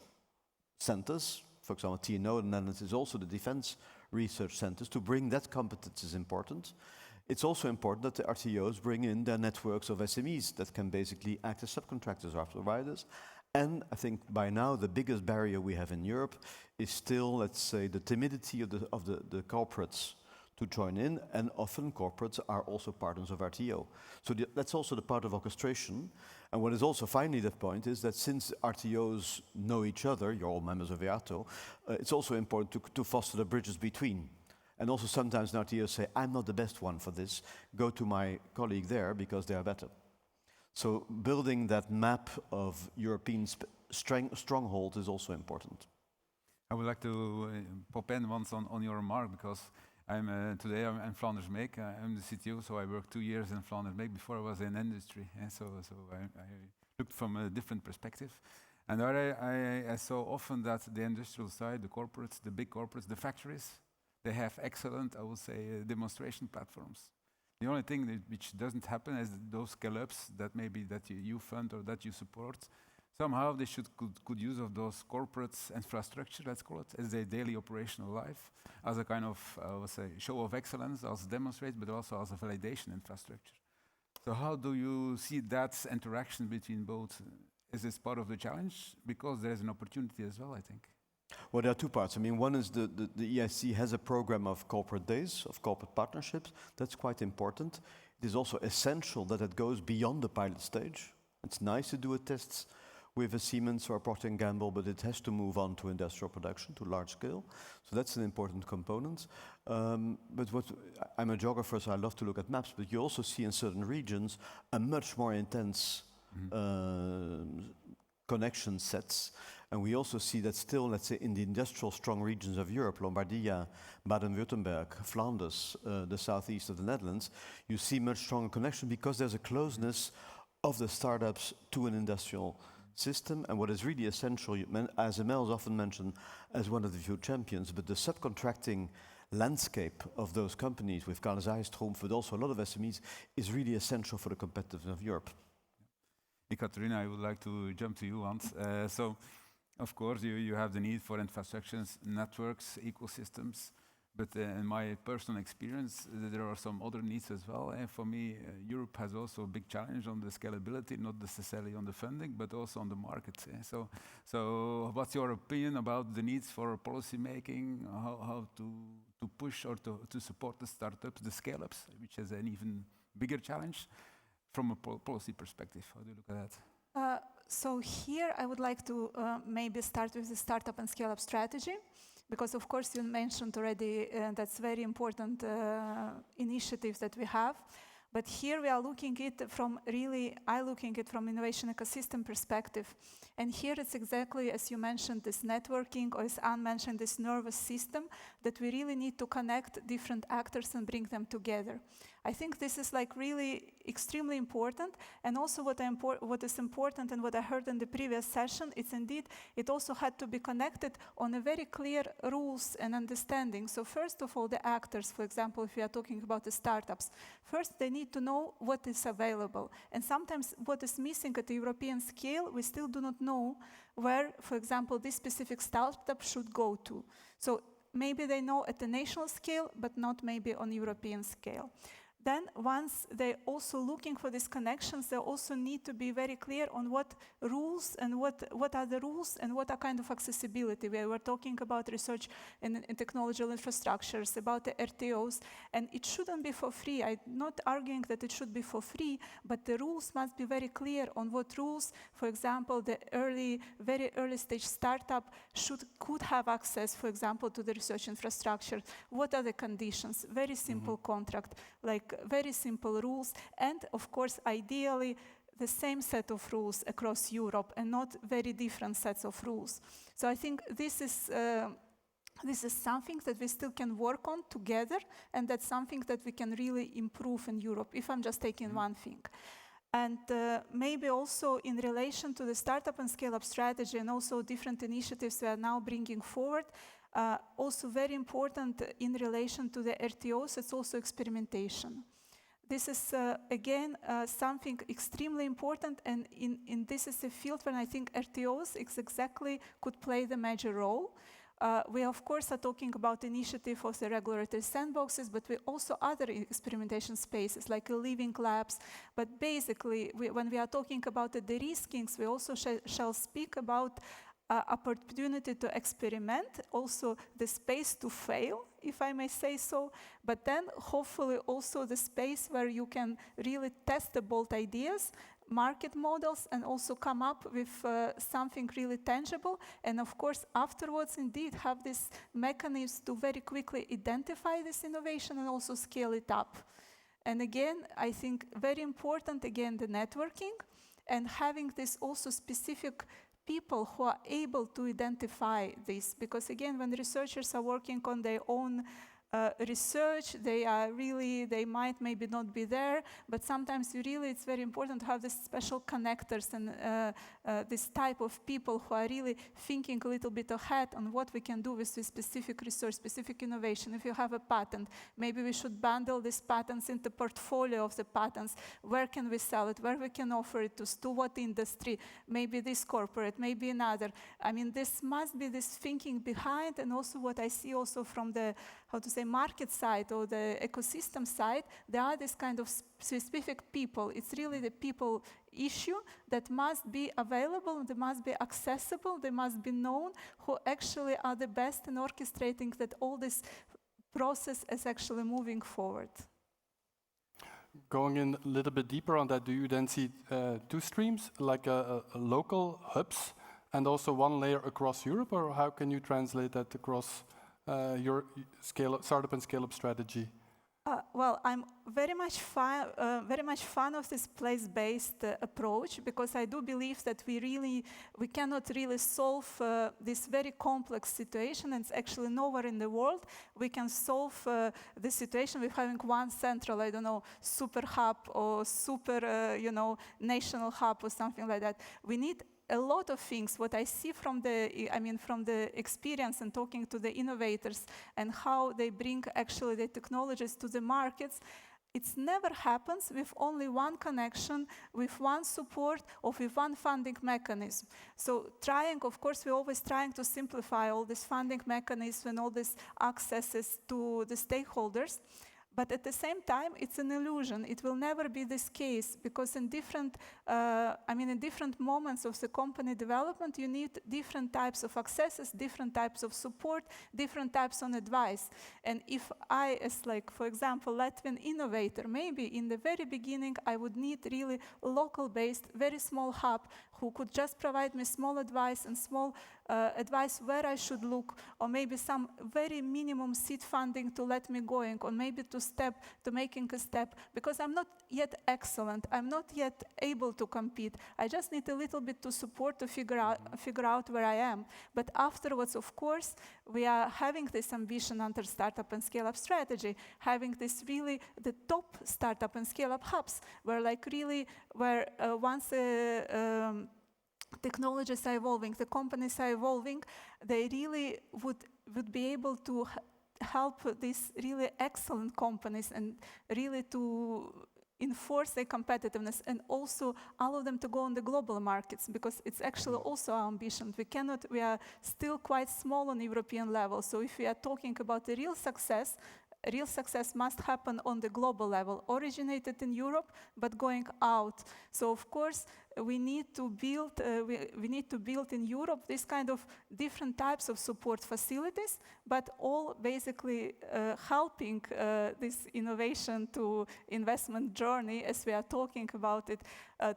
centers. For example, TNO in the Netherlands is also the defense research centers. To bring that competence is important. It's also important that the RTOs bring in their networks of SMEs that can basically act as subcontractors or providers. And I think by now the biggest barrier we have in Europe is still, let's say, the timidity of the corporates to join in, and often corporates are also partners of RTO. So that's also the part of orchestration. And what is also finally the point is that since RTOs know each other, you're all members of EARTO, it's also important to foster the bridges between. And also sometimes RTOs say, I'm not the best one for this, go to my colleague there because they are better. So building that map of European stronghold is also important. I would like to pop in once on your remark, because today I'm in Vandermeersch. I'm the CTO, so I worked 2 years in Vandermeersch before I was in industry. So I looked from a different perspective. And I saw often that the industrial side, the corporates, the big corporates, the factories, they have excellent, I would say, demonstration platforms. The only thing which doesn't happen is those scale-ups that maybe that you fund or that you support. Somehow they should good use of those corporates infrastructure, let's call it, as their daily operational life, as a kind of, I would say, show of excellence, as demonstrate, but also as a validation infrastructure. So how do you see that interaction between both? Is this part of the challenge? Because there is an opportunity as well, I think. Well, there are 2 parts. I mean, one is the EIC has a program of corporate days, of corporate partnerships. That's quite important. It is also essential that it goes beyond the pilot stage. It's nice to do a test with a Siemens or a Procter & Gamble, but it has to move on to industrial production, to large scale. So that's an important component. But I'm a geographer, so I love to look at maps, but you also see in certain regions a much more intense connection sets. And we also see that still, let's say, in the industrial strong regions of Europe, Lombardia, Baden-Württemberg, Flanders, the southeast of the Netherlands, you see much stronger connection because there's a closeness of the startups to an industrial system. And what is really essential, ASML is often mentioned as one of the few champions, but the subcontracting landscape of those companies with Carl Zeiss, Trumpf, but also a lot of SMEs is really essential for the competitiveness of Europe. Katrina, I would like to jump to you once. So, of course, you have the need for infrastructures, networks, ecosystems. But in my personal experience, there are some other needs as well. And for me, Europe has also a big challenge on the scalability, not necessarily on the funding, but also on the market. So what's your opinion about the needs for policy making, how to push or to support the startups, the scale-ups, which is an even bigger challenge from a policy perspective? How do you look at that? So here I would like to maybe start with the startup and scale-up strategy. Because of course you mentioned already that's very important initiatives that we have. But here we are looking it from looking it from innovation ecosystem perspective. And here it's exactly as you mentioned, this networking, or as Anne mentioned, this nervous system that we really need to connect different actors and bring them together. I think this is like really extremely important. And also what is important and what I heard in the previous session, it's indeed, it also had to be connected on a very clear rules and understanding. So first of all, the actors, for example, if we are talking about the startups, first they need to know what is available. And sometimes what is missing at the European scale, we still do not know where, for example, this specific startup should go to. So maybe they know at the national scale, but not maybe on European scale. Then once they're also looking for these connections, they also need to be very clear on what rules and what are the rules and what are kind of accessibility. We were talking about research in technological infrastructures, about the RTOs, and it shouldn't be for free. I'm not arguing that it should be for free, but the rules must be very clear on what rules, for example, the very early stage startup could have access, for example, to the research infrastructure. What are the conditions? Very simple contract, like very simple rules, and of course, ideally, the same set of rules across Europe and not very different sets of rules. So I think this is something that we still can work on together, and that's something that we can really improve in Europe, if I'm just taking one thing. And maybe also in relation to the startup and scale-up strategy and also different initiatives we are now bringing forward, also very important in relation to the RTOs, it's also experimentation. This is, again, something extremely important, and this is a field where I think RTOs could play the major role. We, of course, are talking about initiative of the regulatory sandboxes, but we also other experimentation spaces, like living labs. But basically, when we are talking about the de-riskings, we also shall speak about opportunity to experiment, also the space to fail, if I may say so, but then hopefully also the space where you can really test the bold ideas, market models, and also come up with something really tangible. And of course, afterwards, indeed, have this mechanism to very quickly identify this innovation and also scale it up. And again, I think very important, again, the networking and having this also specific people who are able to identify this, because again, when researchers are working on their own research, they might maybe not be there, but sometimes it's very important to have these special connectors and this type of people who are really thinking a little bit ahead on what we can do with this specific research, specific innovation. If you have a patent, maybe we should bundle these patents into portfolio of the patents. Where can we sell it? Where we can offer it to what industry? Maybe this corporate, maybe another. I mean, this must be this thinking behind, and also what I see also from the, market side or the ecosystem side, there are this kind of specific people. It's really the people issue that must be available, they must be accessible, they must be known, who actually are the best in orchestrating that all this process is actually moving forward. Going in a little bit deeper on that, do you then see two streams, like local hubs and also one layer across Europe, or how can you translate that across your startup and scale-up strategy? Well, I'm very much fan of this place-based approach, because I do believe that we cannot really solve this very complex situation, and it's actually nowhere in the world we can solve this situation with having one central, super hub or super, national hub or something like that. We need a lot of things, what I see from the experience and talking to the innovators and how they bring actually the technologies to the markets, it never happens with only one connection, with one support, or with one funding mechanism. So of course, we're always trying to simplify all these funding mechanisms and all these accesses to the stakeholders. But at the same time, it's an illusion. It will never be this case because in different moments of the company development, you need different types of accesses, different types of support, different types of advice. And if I, as like, for example, Latvian innovator, maybe in the very beginning, I would need really local-based, very small hub who could just provide me small advice and small advice where I should look, or maybe some very minimum seed funding to let me going, or maybe to making a step, because I'm not yet excellent, I'm not yet able to compete. I just need a little bit to support to figure out where I am. But afterwards, of course, we are having this ambition under startup and scale-up strategy, having this really the top startup and scale-up hubs, where once technologies are evolving, the companies are evolving, they really would be able to help these really excellent companies and really to enforce their competitiveness, and also all of them to go on the global markets, because it's actually also our ambition. We are still quite small on European level, so if we are talking about a real success must happen on the global level, originated in Europe, but going out. So of course, we need to build in Europe this kind of different types of support facilities, but all basically helping this innovation to investment journey, as we are talking about it,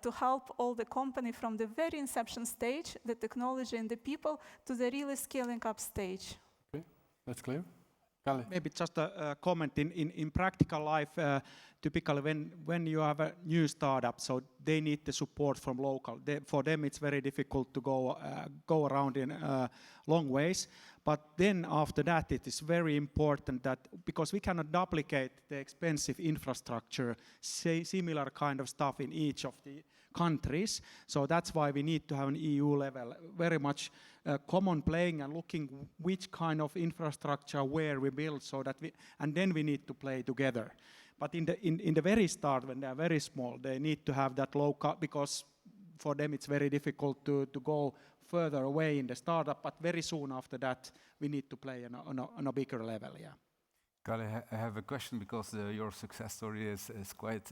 to help all the company from the very inception stage, the technology and the people, to the really scaling up stage. Okay, that's clear. Maybe just a comment in practical life. Typically, when you have a new startup, so they need the support from local. For them, it's very difficult to go around in long ways. But then after that, it is very important that, because we cannot duplicate the expensive infrastructure, similar kind of stuff in each of the countries. So that's why we need to have an EU level, very much common playing and looking which kind of infrastructure where we build, so that and then we need to play together. But in the very start, when they are very small, they need to have that local, because for them it's very difficult to go further away in the startup. But very soon after that, we need to play on a bigger level. Yeah. Kalle, I have a question, because your success story is quite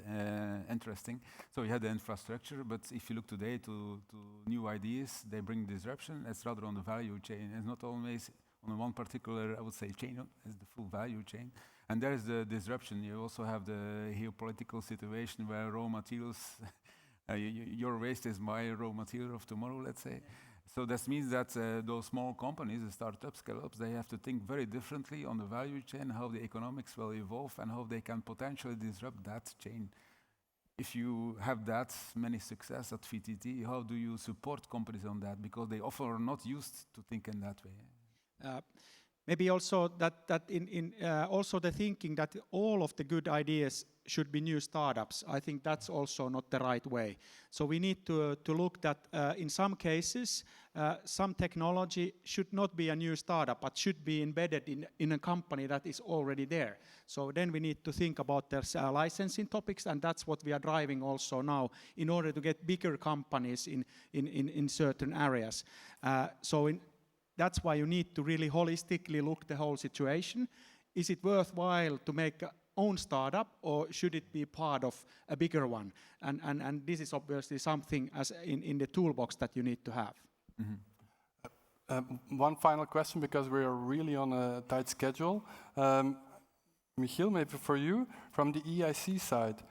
interesting. So you had the infrastructure, but if you look today to new ideas, they bring disruption. It's rather on the value chain. It's not always on one particular, I would say, chain. It's the full value chain. And there is the disruption. You also have the geopolitical situation where raw materials, your waste is my raw material of tomorrow, let's say. So this means that those small companies, the startups, scale-ups, they have to think very differently on the value chain, how the economics will evolve, and how they can potentially disrupt that chain. If you have that many success at VTT, how do you support companies on that? Because they often are not used to think in that way. Maybe also also the thinking that all of the good ideas should be new startups. I think that's also not the right way. So we need to look that in some cases, some technology should not be a new startup, but should be embedded in a company that is already there. So then we need to think about their licensing topics, and that's what we are driving also now in order to get bigger companies in certain areas. That's why you need to really holistically look the whole situation. Is it worthwhile to make a own startup, or should it be part of a bigger one? And this is obviously something as in the toolbox that you need to have. Mm-hmm. One final question, because we are really on a tight schedule. Michiel, maybe for you, from the EIC side,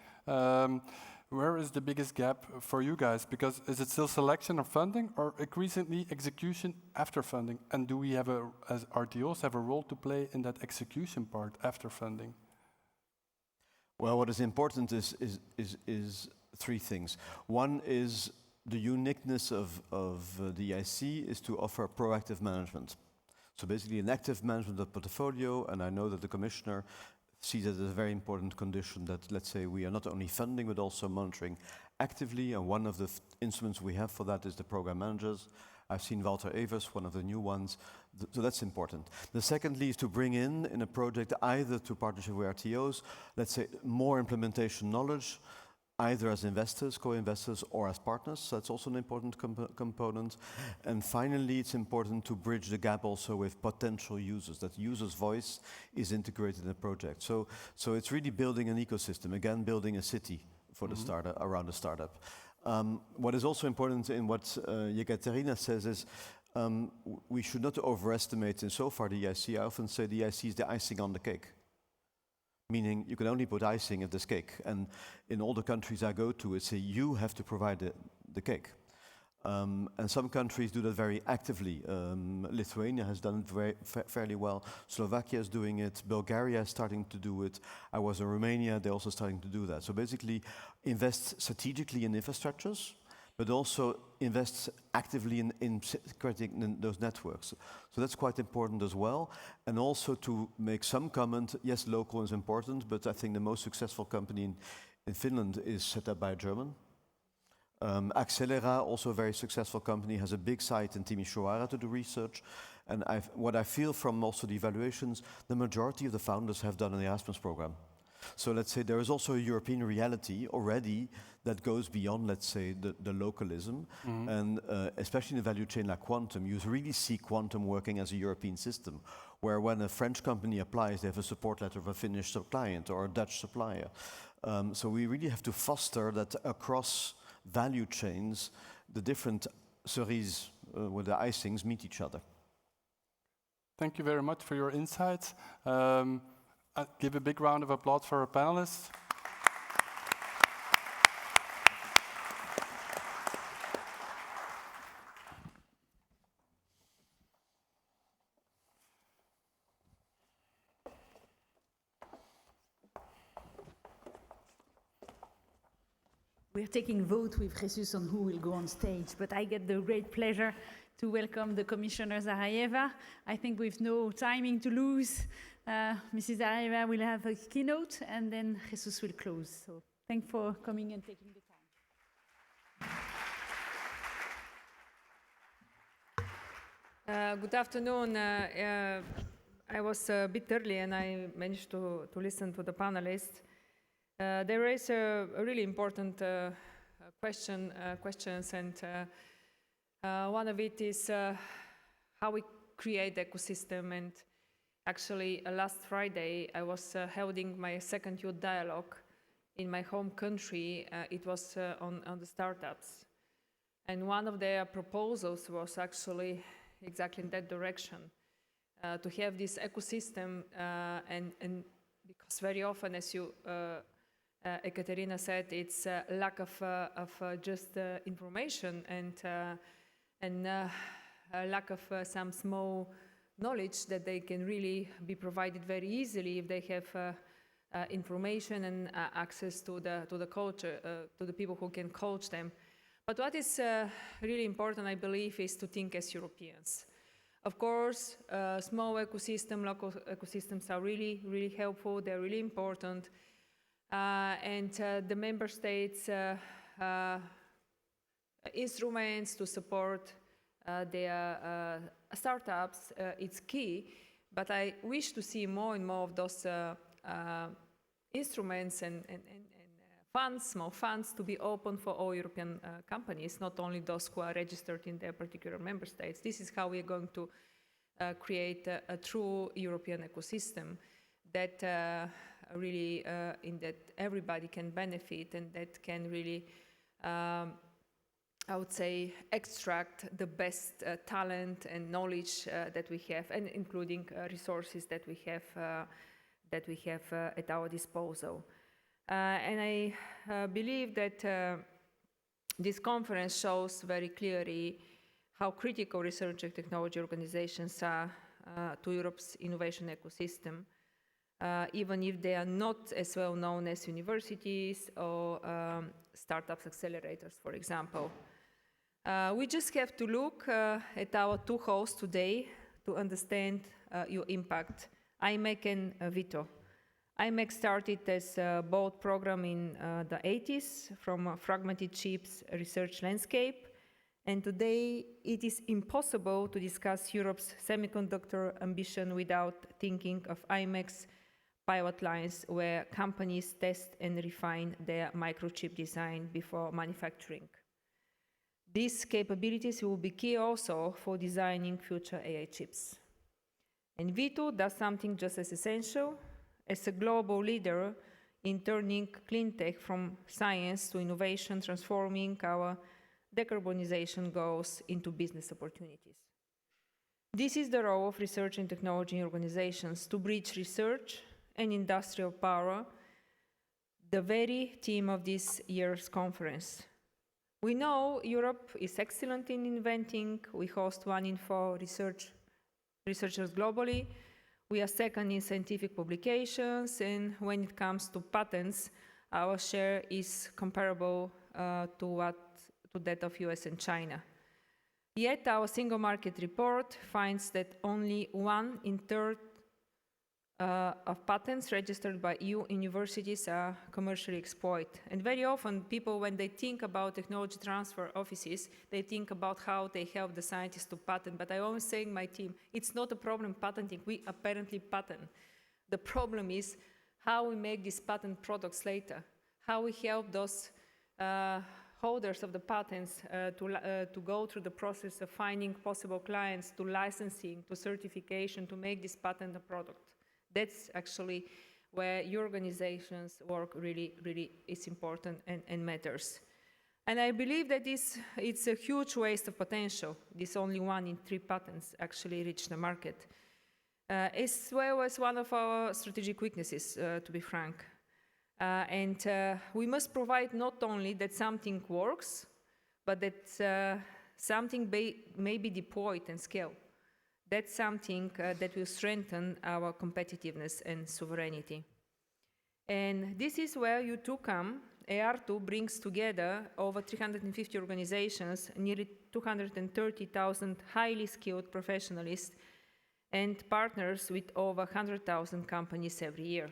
where is the biggest gap for you guys? Because is it still selection or funding, or increasingly execution after funding? And do we have as RTOs have a role to play in that execution part after funding? Well, what is important is three things. One is the uniqueness of the EIC is to offer proactive management. So basically an active management of portfolio, and I know that the commissioner see that as a very important condition that, let's say, we are not only funding but also monitoring actively, and one of the instruments we have for that is the program managers. I've seen Walter Evers, one of the new ones, so that's important. The secondly is to bring in a project either to partnership with RTOs, let's say more implementation knowledge, either as investors, co-investors, or as partners. So that's also an important component. And finally, it's important to bridge the gap also with potential users, that users' voice is integrated in the project. So it's really building an ecosystem, again, building a city for the startup, around the startup. What is also important in what Yekaterina says is we should not overestimate, and so far the EIC, I often say the EIC is the icing on the cake. Meaning you can only put icing at this cake. And in all the countries I go to, it's you have to provide the cake. And some countries do that very actively. Lithuania has done it fairly well. Slovakia is doing it. Bulgaria is starting to do it. I was in Romania, they're also starting to do that. So basically invest strategically in infrastructures, but also invest actively in creating those networks. So that's quite important as well. And also to make some comment, yes, local is important, but I think the most successful company in Finland is set up by a German. Accelera, also a very successful company, has a big site in Timișoara to do research. And what I feel from also the evaluations, the majority of the founders have done an Erasmus program. So let's say there is also a European reality already that goes beyond, let's say, the localism. And especially in the value chain like quantum, you really see quantum working as a European system, where when a French company applies, they have a support letter of a Finnish client or a Dutch supplier. So we really have to foster that across value chains, the different cerises with the icings meet each other. Thank you very much for your insights. I'll give a big round of applause for our panelists. We're taking vote with Jesus on who will go on stage, but I get the great pleasure to welcome the Commissioner Zaharieva. I think with no timing to lose, Mrs. Zaharieva will have a keynote and then Jesus will close. So thanks for coming and taking the time. Good afternoon. I was a bit early and I managed to listen to the panelists. They raise a really important questions, and one of it is how we create ecosystem. And actually, last Friday, I was holding my second youth dialogue in my home country. It was on the startups, and one of their proposals was actually exactly in that direction, to have this ecosystem, and because very often, as you Ekaterina said, it's a lack of just information and a lack of some small knowledge that they can really be provided very easily if they have information and access to the culture, to the people who can coach them. But what is really important, I believe, is to think as Europeans. Of course, small ecosystem, local ecosystems are really, really helpful. They're really important. And the member states' instruments to support their startups, it's key. But I wish to see more and more of those instruments and funds, small funds, to be open for all European companies, not only those who are registered in their particular member states. This is how we are going to create a true European ecosystem that really in that everybody can benefit and that can really, I would say, extract the best talent and knowledge that we have, and including resources that we have at our disposal. And I believe that this conference shows very clearly how critical research and technology organizations are to Europe's innovation ecosystem. Even if they are not as well known as universities or startups accelerators, for example. We just have to look at our two hosts today to understand your impact, Imec and VITO. Imec started as a bold program in the 80s from a fragmented chips research landscape, and today it is impossible to discuss Europe's semiconductor ambition without thinking of Imec's pilot lines where companies test and refine their microchip design before manufacturing. These capabilities will be key also for designing future AI chips. And VITO does something just as essential. As a global leader in turning clean tech from science to innovation, transforming our decarbonization goals into business opportunities. This is the role of research and technology organizations, to bridge research and industrial power, the very theme of this year's conference. We know Europe is excellent in inventing. We host 1 in 4 researchers globally. We are second in scientific publications, and when it comes to patents, our share is comparable to that of US and China. Yet our single market report finds that only 1 in 3 of patents registered by EU universities are commercially exploited. And very often people, when they think about technology transfer offices, they think about how they help the scientists to patent. But I always say in my team, it's not a problem patenting, we apparently patent. The problem is how we make these patent products later, how we help those holders of the patents to go through the process of finding possible clients, to licensing, to certification, to make this patent a product. That's actually where your organization's work really is important and matters. And I believe that it's a huge waste of potential. This only 1 in 3 patents actually reach the market. As well as one of our strategic weaknesses, to be frank. We must provide not only that something works, but that something may be deployed and scaled. That's something that will strengthen our competitiveness and sovereignty. And this is where you two come. EARTO brings together over 350 organizations, nearly 230,000 highly skilled professionals, and partners with over 100,000 companies every year.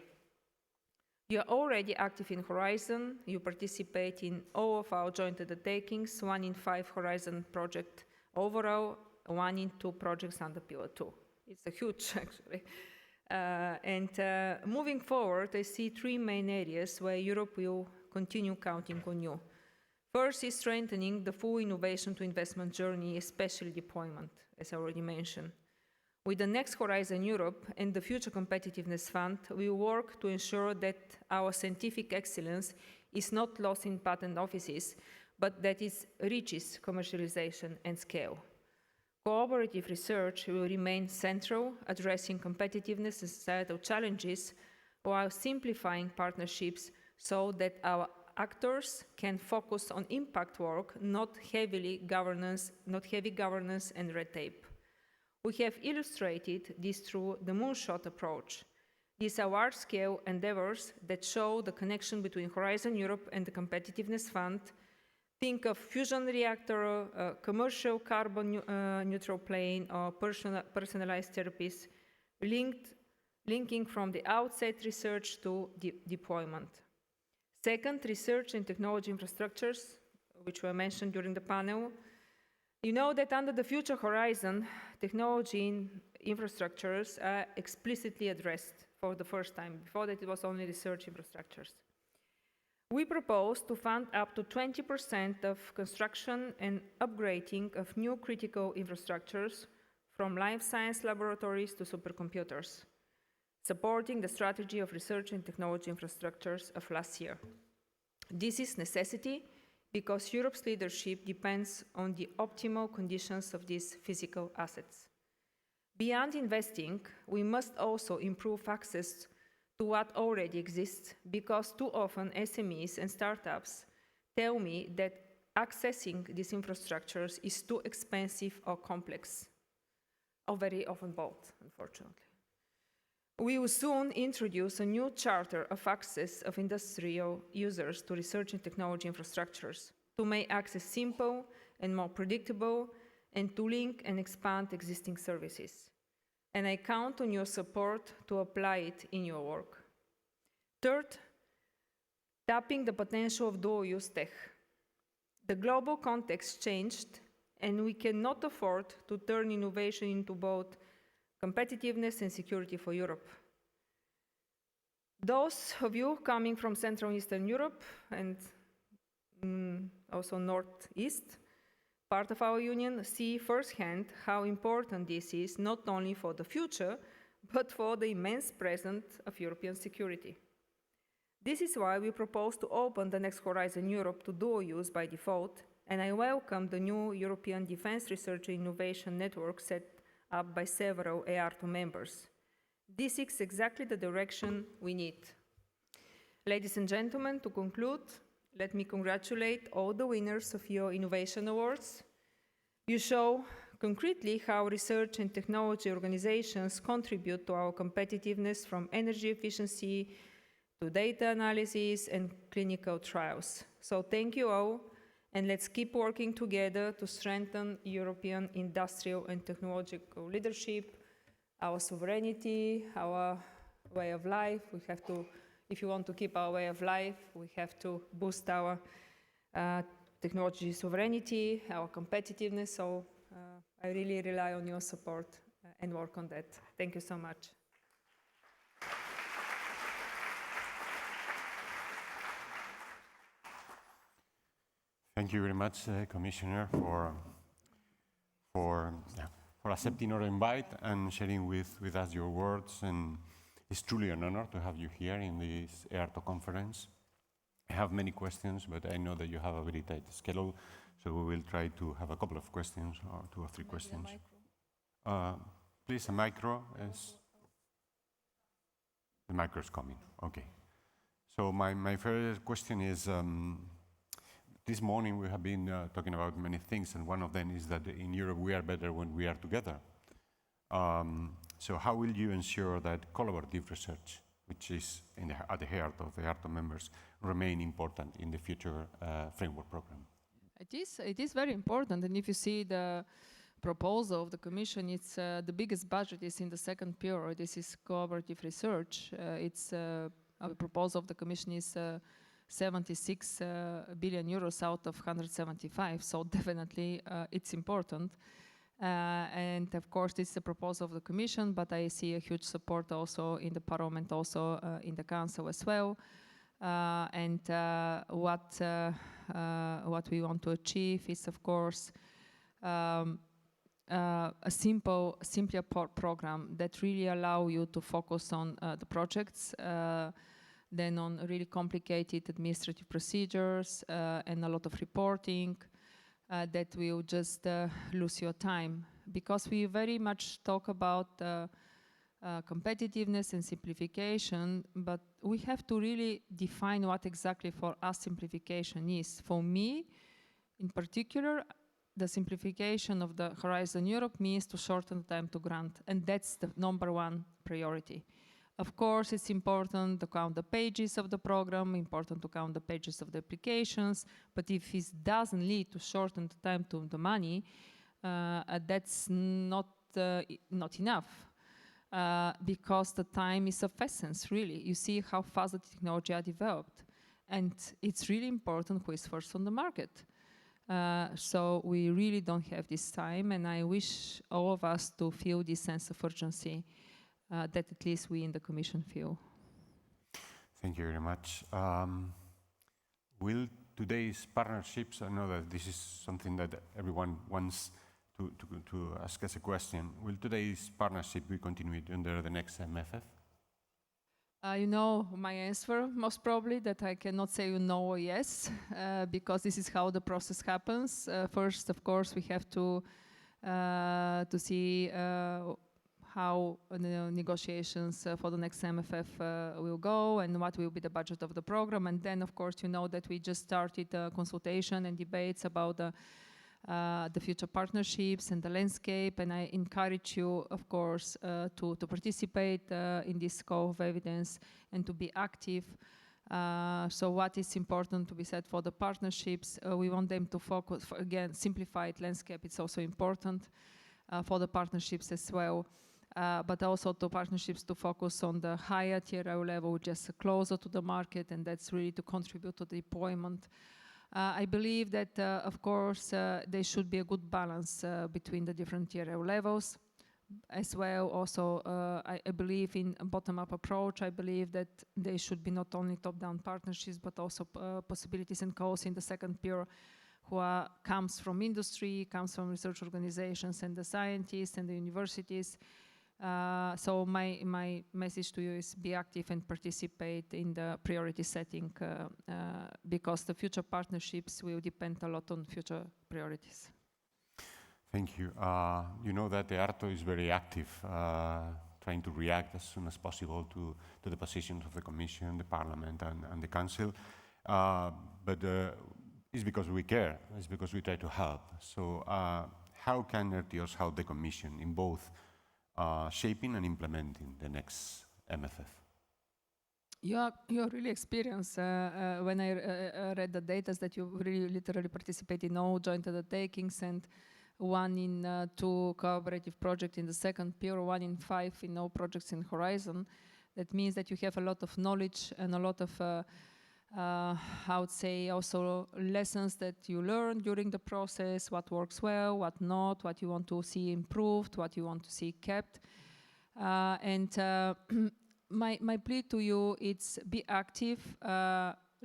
You are already active in Horizon. You participate in all of our joint undertakings, 1 in 5 Horizon project overall, 1 in 2 projects under Pillar 2. It's a huge, actually. Moving forward, I see 3 main areas where Europe will continue counting on you. First is strengthening the full innovation to investment journey, especially deployment, as I already mentioned. With the next Horizon Europe and the Future Competitiveness Fund, we will work to ensure that our scientific excellence is not lost in patent offices, but that it reaches commercialization and scale. Cooperative research will remain central, addressing competitiveness and societal challenges, while simplifying partnerships so that our actors can focus on impact work, not heavy governance and red tape. We have illustrated this through the moonshot approach. These are large-scale endeavors that show the connection between Horizon Europe and the Competitiveness Fund. Think of fusion reactor, commercial carbon neutral plane, or personalized therapies, linking from the outset research to deployment. Second, research and technology infrastructures, which were mentioned during the panel. You know that under the Future Horizon, technology infrastructures are explicitly addressed for the first time. Before that, it was only research infrastructures. We propose to fund up to 20% of construction and upgrading of new critical infrastructures, from life science laboratories to supercomputers, supporting the strategy of research and technology infrastructures of last year. This is necessity because Europe's leadership depends on the optimal conditions of these physical assets. Beyond investing, we must also improve access to what already exists, because too often SMEs and startups tell me that accessing these infrastructures is too expensive or complex, or very often both, unfortunately. We will soon introduce a new charter of access of industrial users to research and technology infrastructures to make access simple and more predictable, and to link and expand existing services. And I count on your support to apply it in your work. Third, tapping the potential of dual-use tech. The global context changed, and we cannot afford to turn innovation into both competitiveness and security for Europe. Those of you coming from Central and Eastern Europe and also Northeast, part of our union, see firsthand how important this is, not only for the future, but for the immense present of European security. This is why we propose to open the Next Horizon Europe to dual use by default, and I welcome the new European Defence Research and Innovation Network set up by several EARTO members. This is exactly the direction we need. Ladies and gentlemen, to conclude, let me congratulate all the winners of your innovation awards. You show concretely how research and technology organizations contribute to our competitiveness, from energy efficiency to data analysis and clinical trials. So thank you all, and let's keep working together to strengthen European industrial and technological leadership, our sovereignty, our way of life. We have to, if you want to keep our way of life, we have to boost our technology sovereignty, our competitiveness. So I really rely on your support and work on that. Thank you so much. Thank you very much, Commissioner, for accepting our invite and sharing with us your words. And it's truly an honor to have you here in this EARTO conference. I have many questions, but I know that you have a very tight schedule, so we will try to have a couple of questions, or 2 or 3 questions. Please, a micro. The micro is coming. Okay. So my first question is, this morning we have been talking about many things, and one of them is that in Europe we are better when we are together. So how will you ensure that collaborative research, which is at the heart of the EARTO members, remain important in the future framework program? It is very important, and if you see the proposal of the Commission, it's the biggest budget is in the second pillar. This is collaborative research. The proposal of the Commission is 76 billion euros out of 175, so definitely it's important. And of course, this is a proposal of the Commission, but I see a huge support also in the Parliament, also in the Council as well. And what we want to achieve is, of course, a simpler program that really allow you to focus on the projects than on really complicated administrative procedures and a lot of reporting that will just lose your time. Because we very much talk about competitiveness and simplification, but we have to really define what exactly for us simplification is. For me, in particular, the simplification of the Horizon Europe means to shorten the time to grant, and that's the #1 priority. Of course, it's important to count the pages of the program, important to count the pages of the applications, but if it doesn't lead to shorten the time to the money, that's not enough. Because the time is of essence, really. You see how fast the technology are developed. And it's really important who is first on the market. So we really don't have this time, and I wish all of us to feel this sense of urgency that at least we in the Commission feel. Thank you very much. Will today's partnerships, I know that this is something that everyone wants to ask us a question, will today's partnership be continued under the next MFF? You know my answer, most probably, that I cannot say no or yes, because this is how the process happens. First, of course, we have to see how the negotiations for the next MFF will go and what will be the budget of the program. And then, of course, you know that we just started a consultation and debates about the future partnerships and the landscape, and I encourage you, of course, to participate in this call of evidence and to be active. So what is important to be said for the partnerships, we want them to focus, again, simplified landscape, it's also important for the partnerships as well. but also to partnerships to focus on the higher TRL level, just closer to the market, and that's really to contribute to the deployment. I believe that, of course, there should be a good balance between the different TRL levels. As well, also, I believe in a bottom-up approach. I believe that there should be not only top-down partnerships, but also possibilities and calls in the second peer who comes from industry, comes from research organizations and the scientists and the universities. So my message to you is be active and participate in the priority setting because the future partnerships will depend a lot on future priorities. Thank you. You know that the EARTO is very active, trying to react as soon as possible to the positions of the Commission, the Parliament, and the Council. But it's because we care. It's because we try to help. So how can RTOs help the Commission in both shaping and implementing the next MFF? You're really experienced. When I read the data that you really literally participate in all joint undertakings and 1 in 2 collaborative projects in the second peer, 1 in 5 in all projects in Horizon. That means that you have a lot of knowledge and a lot of, I would say, also lessons that you learn during the process, what works well, what not, what you want to see improved, what you want to see kept. My plea to you is be active,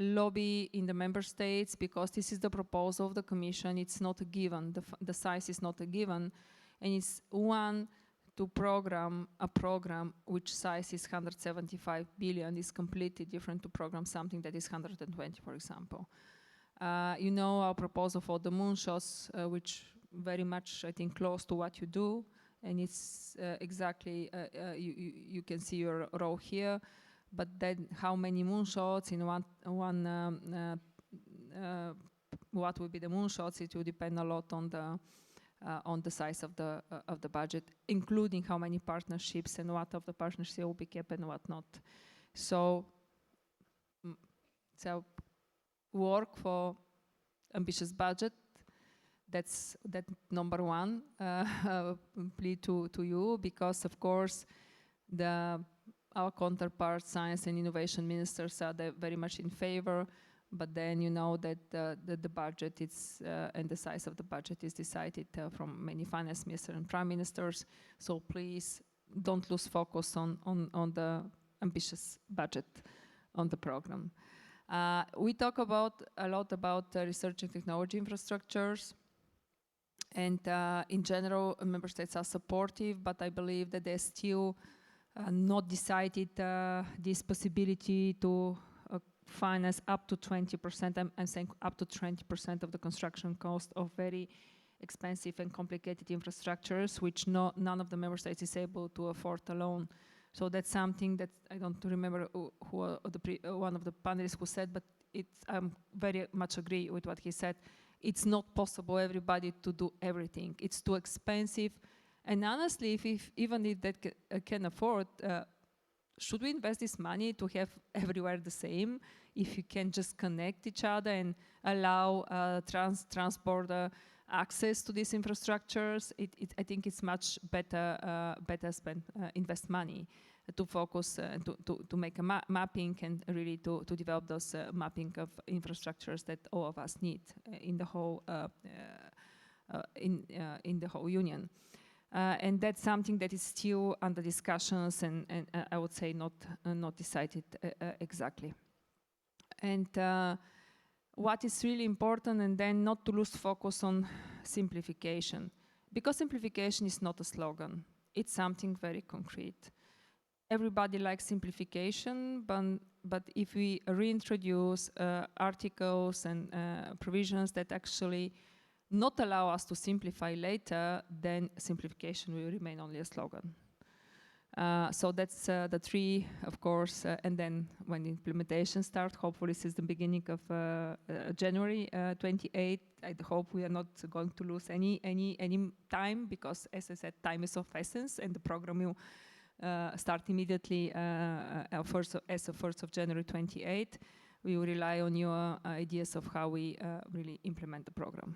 lobby in the member states, because this is the proposal of the Commission. It's not a given. The size is not a given. And it's to program a program which size is 175 billion is completely different to program something that is 120, for example. You know our proposal for the moonshots, which very much, I think, close to what you do. And it's exactly, you can see your role here. But then how many moonshots in what will be the moonshots? It will depend a lot on the size of the budget, including how many partnerships and what of the partnerships will be kept and what not. So work for ambitious budget. That's number 1 plea to you, because of course our counterparts, science and innovation ministers, are very much in favor, but then you know that the budget is and the size of the budget is decided from many finance ministers and prime ministers. So please don't lose focus on the ambitious budget on the program. We talk a lot about research and technology infrastructures. And in general, member states are supportive, but I believe that they're still not decided this possibility to finance up to 20%. I'm saying up to 20% of the construction cost of very expensive and complicated infrastructures, which none of the member states is able to afford alone. So that's something that I don't remember one of the panelists who said, but I very much agree with what he said. It's not possible everybody to do everything. It's too expensive. And honestly, even if that can afford, should we invest this money to have everywhere the same? If you can just connect each other and allow transport access to these infrastructures, I think it's much better invest money to focus to make a mapping and really to develop those mapping of infrastructures that all of us need in the whole in the whole union. And that's something that is still under discussions and I would say not decided exactly. And what is really important, and then not to lose focus on simplification, because simplification is not a slogan. It's something very concrete. Everybody likes simplification, but if we reintroduce articles and provisions that actually not allow us to simplify later, then simplification will remain only a slogan. So that's the 3, of course, and then when the implementation starts, hopefully this is the beginning of January 28. I hope we are not going to lose any time, because as I said, time is of essence, and the program will start immediately as of 1st of January 28. We will rely on your ideas of how we really implement the program.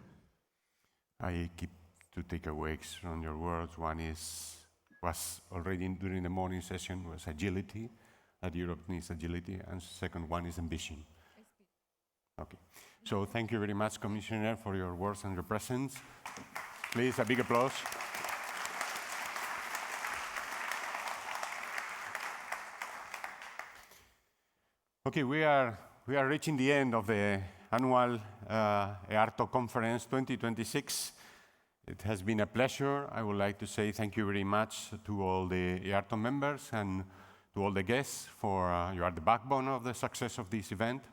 I keep 2 takeaways from your words. One is was already during the morning session, was agility, that Europe needs agility, and second one is ambition. Okay. So thank you very much, Commissioner, for your words and your presence. Please, a big applause. Okay, we are reaching the end of the annual EARTO conference 2026. It has been a pleasure. I would like to say thank you very much to all the EARTO members and to all the guests for you are the backbone of the success of this event.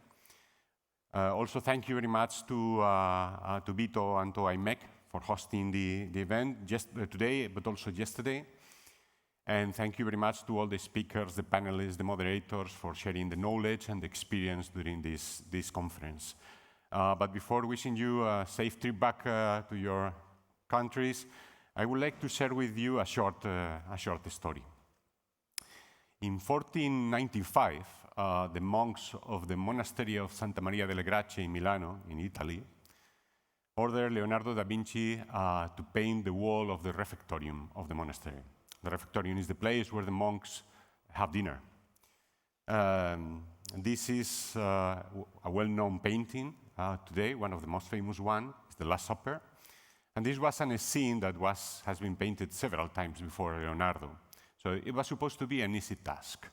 Also, thank you very much to VITO and to Imec for hosting the event just today, but also yesterday. And thank you very much to all the speakers, the panelists, the moderators for sharing the knowledge and the experience during this conference. But before wishing you a safe trip back to your countries, I would like to share with you a short story. In 1495, the monks of the monastery of Santa Maria delle Grazie in Milano, in Italy, ordered Leonardo da Vinci to paint the wall of the refectorium of the monastery. The refectorium is the place where the monks have dinner. This is a well-known painting today, one of the most famous ones, is the Last Supper. And this was a scene that has been painted several times before Leonardo. So it was supposed to be an easy task.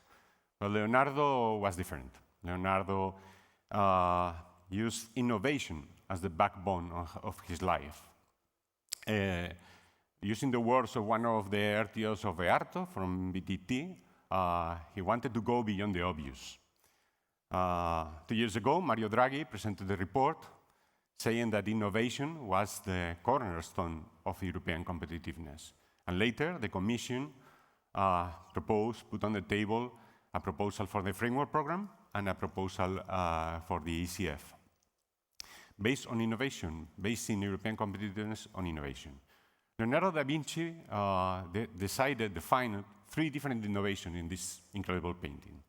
But Leonardo was different. Leonardo used innovation as the backbone of his life. Using the words of one of the RTOs of EARTO from VTT, he wanted to go beyond the obvious. 2 years ago, Mario Draghi presented a report saying that innovation was the cornerstone of European competitiveness. And later, the Commission put on the table a proposal for the framework program and a proposal for the ECF, based on innovation, based in European competitiveness on innovation. Leonardo da Vinci defined 3 different innovations in this incredible painting.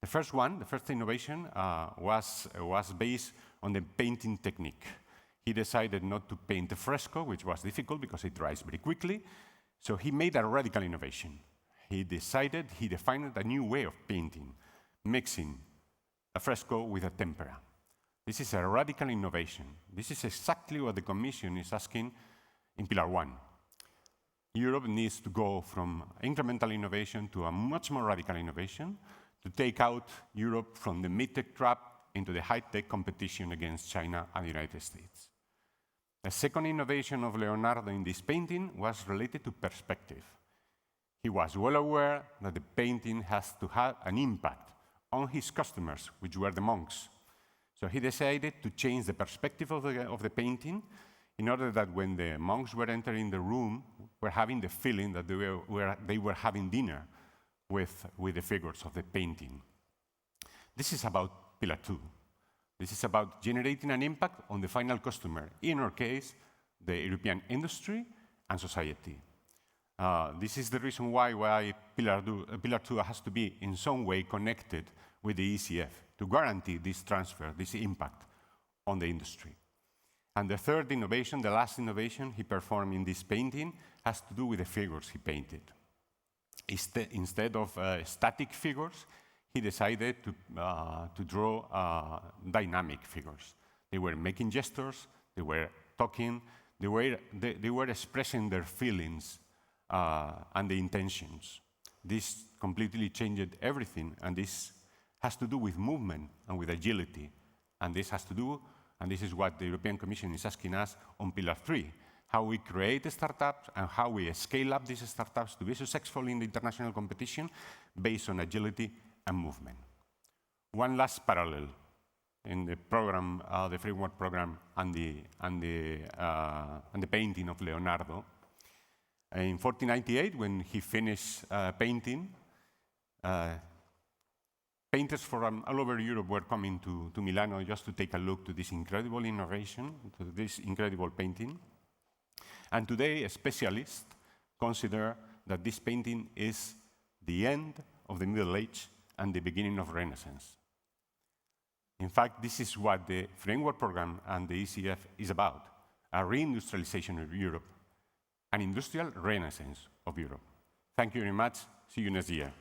The first innovation was based on the painting technique. He decided not to paint a fresco, which was difficult because it dries very quickly, so he made a radical innovation. He defined a new way of painting, mixing a fresco with a tempera. This is a radical innovation. This is exactly what the Commission is asking in Pillar 1. Europe needs to go from incremental innovation to a much more radical innovation to take out Europe from the mid-tech trap into the high-tech competition against China and the United States. The second innovation of Leonardo in this painting was related to perspective. He was well aware that the painting has to have an impact on his customers, which were the monks. So he decided to change the perspective of the painting in order that when the monks were entering the room, were having the feeling that they were having dinner with the figures of the painting. This is about Pillar 2. This is about generating an impact on the final customer, in our case, the European industry and society. This is the reason why Pillar 2 has to be in some way connected with the ECF to guarantee this transfer, this impact on the industry. And the third innovation, the last innovation he performed in this painting, has to do with the figures he painted. Instead of static figures, he decided to draw dynamic figures. They were making gestures, they were talking, they were expressing their feelings and the intentions. This completely changed everything, and this has to do with movement and with agility. And this is what the European Commission is asking us on Pillar 3, how we create startups and how we scale up these startups to be successful in the international competition based on agility and movement. One last parallel in the program, the framework program, and the painting of Leonardo. In 1498, when he finished painting, painters from all over Europe were coming to Milano just to take a look to this incredible innovation, to this incredible painting. And today, specialists consider that this painting is the end of the Middle Age and the beginning of Renaissance. In fact, this is what the framework program and the ECF is about, a reindustrialization of Europe, an industrial renaissance of Europe. Thank you very much. See you next year.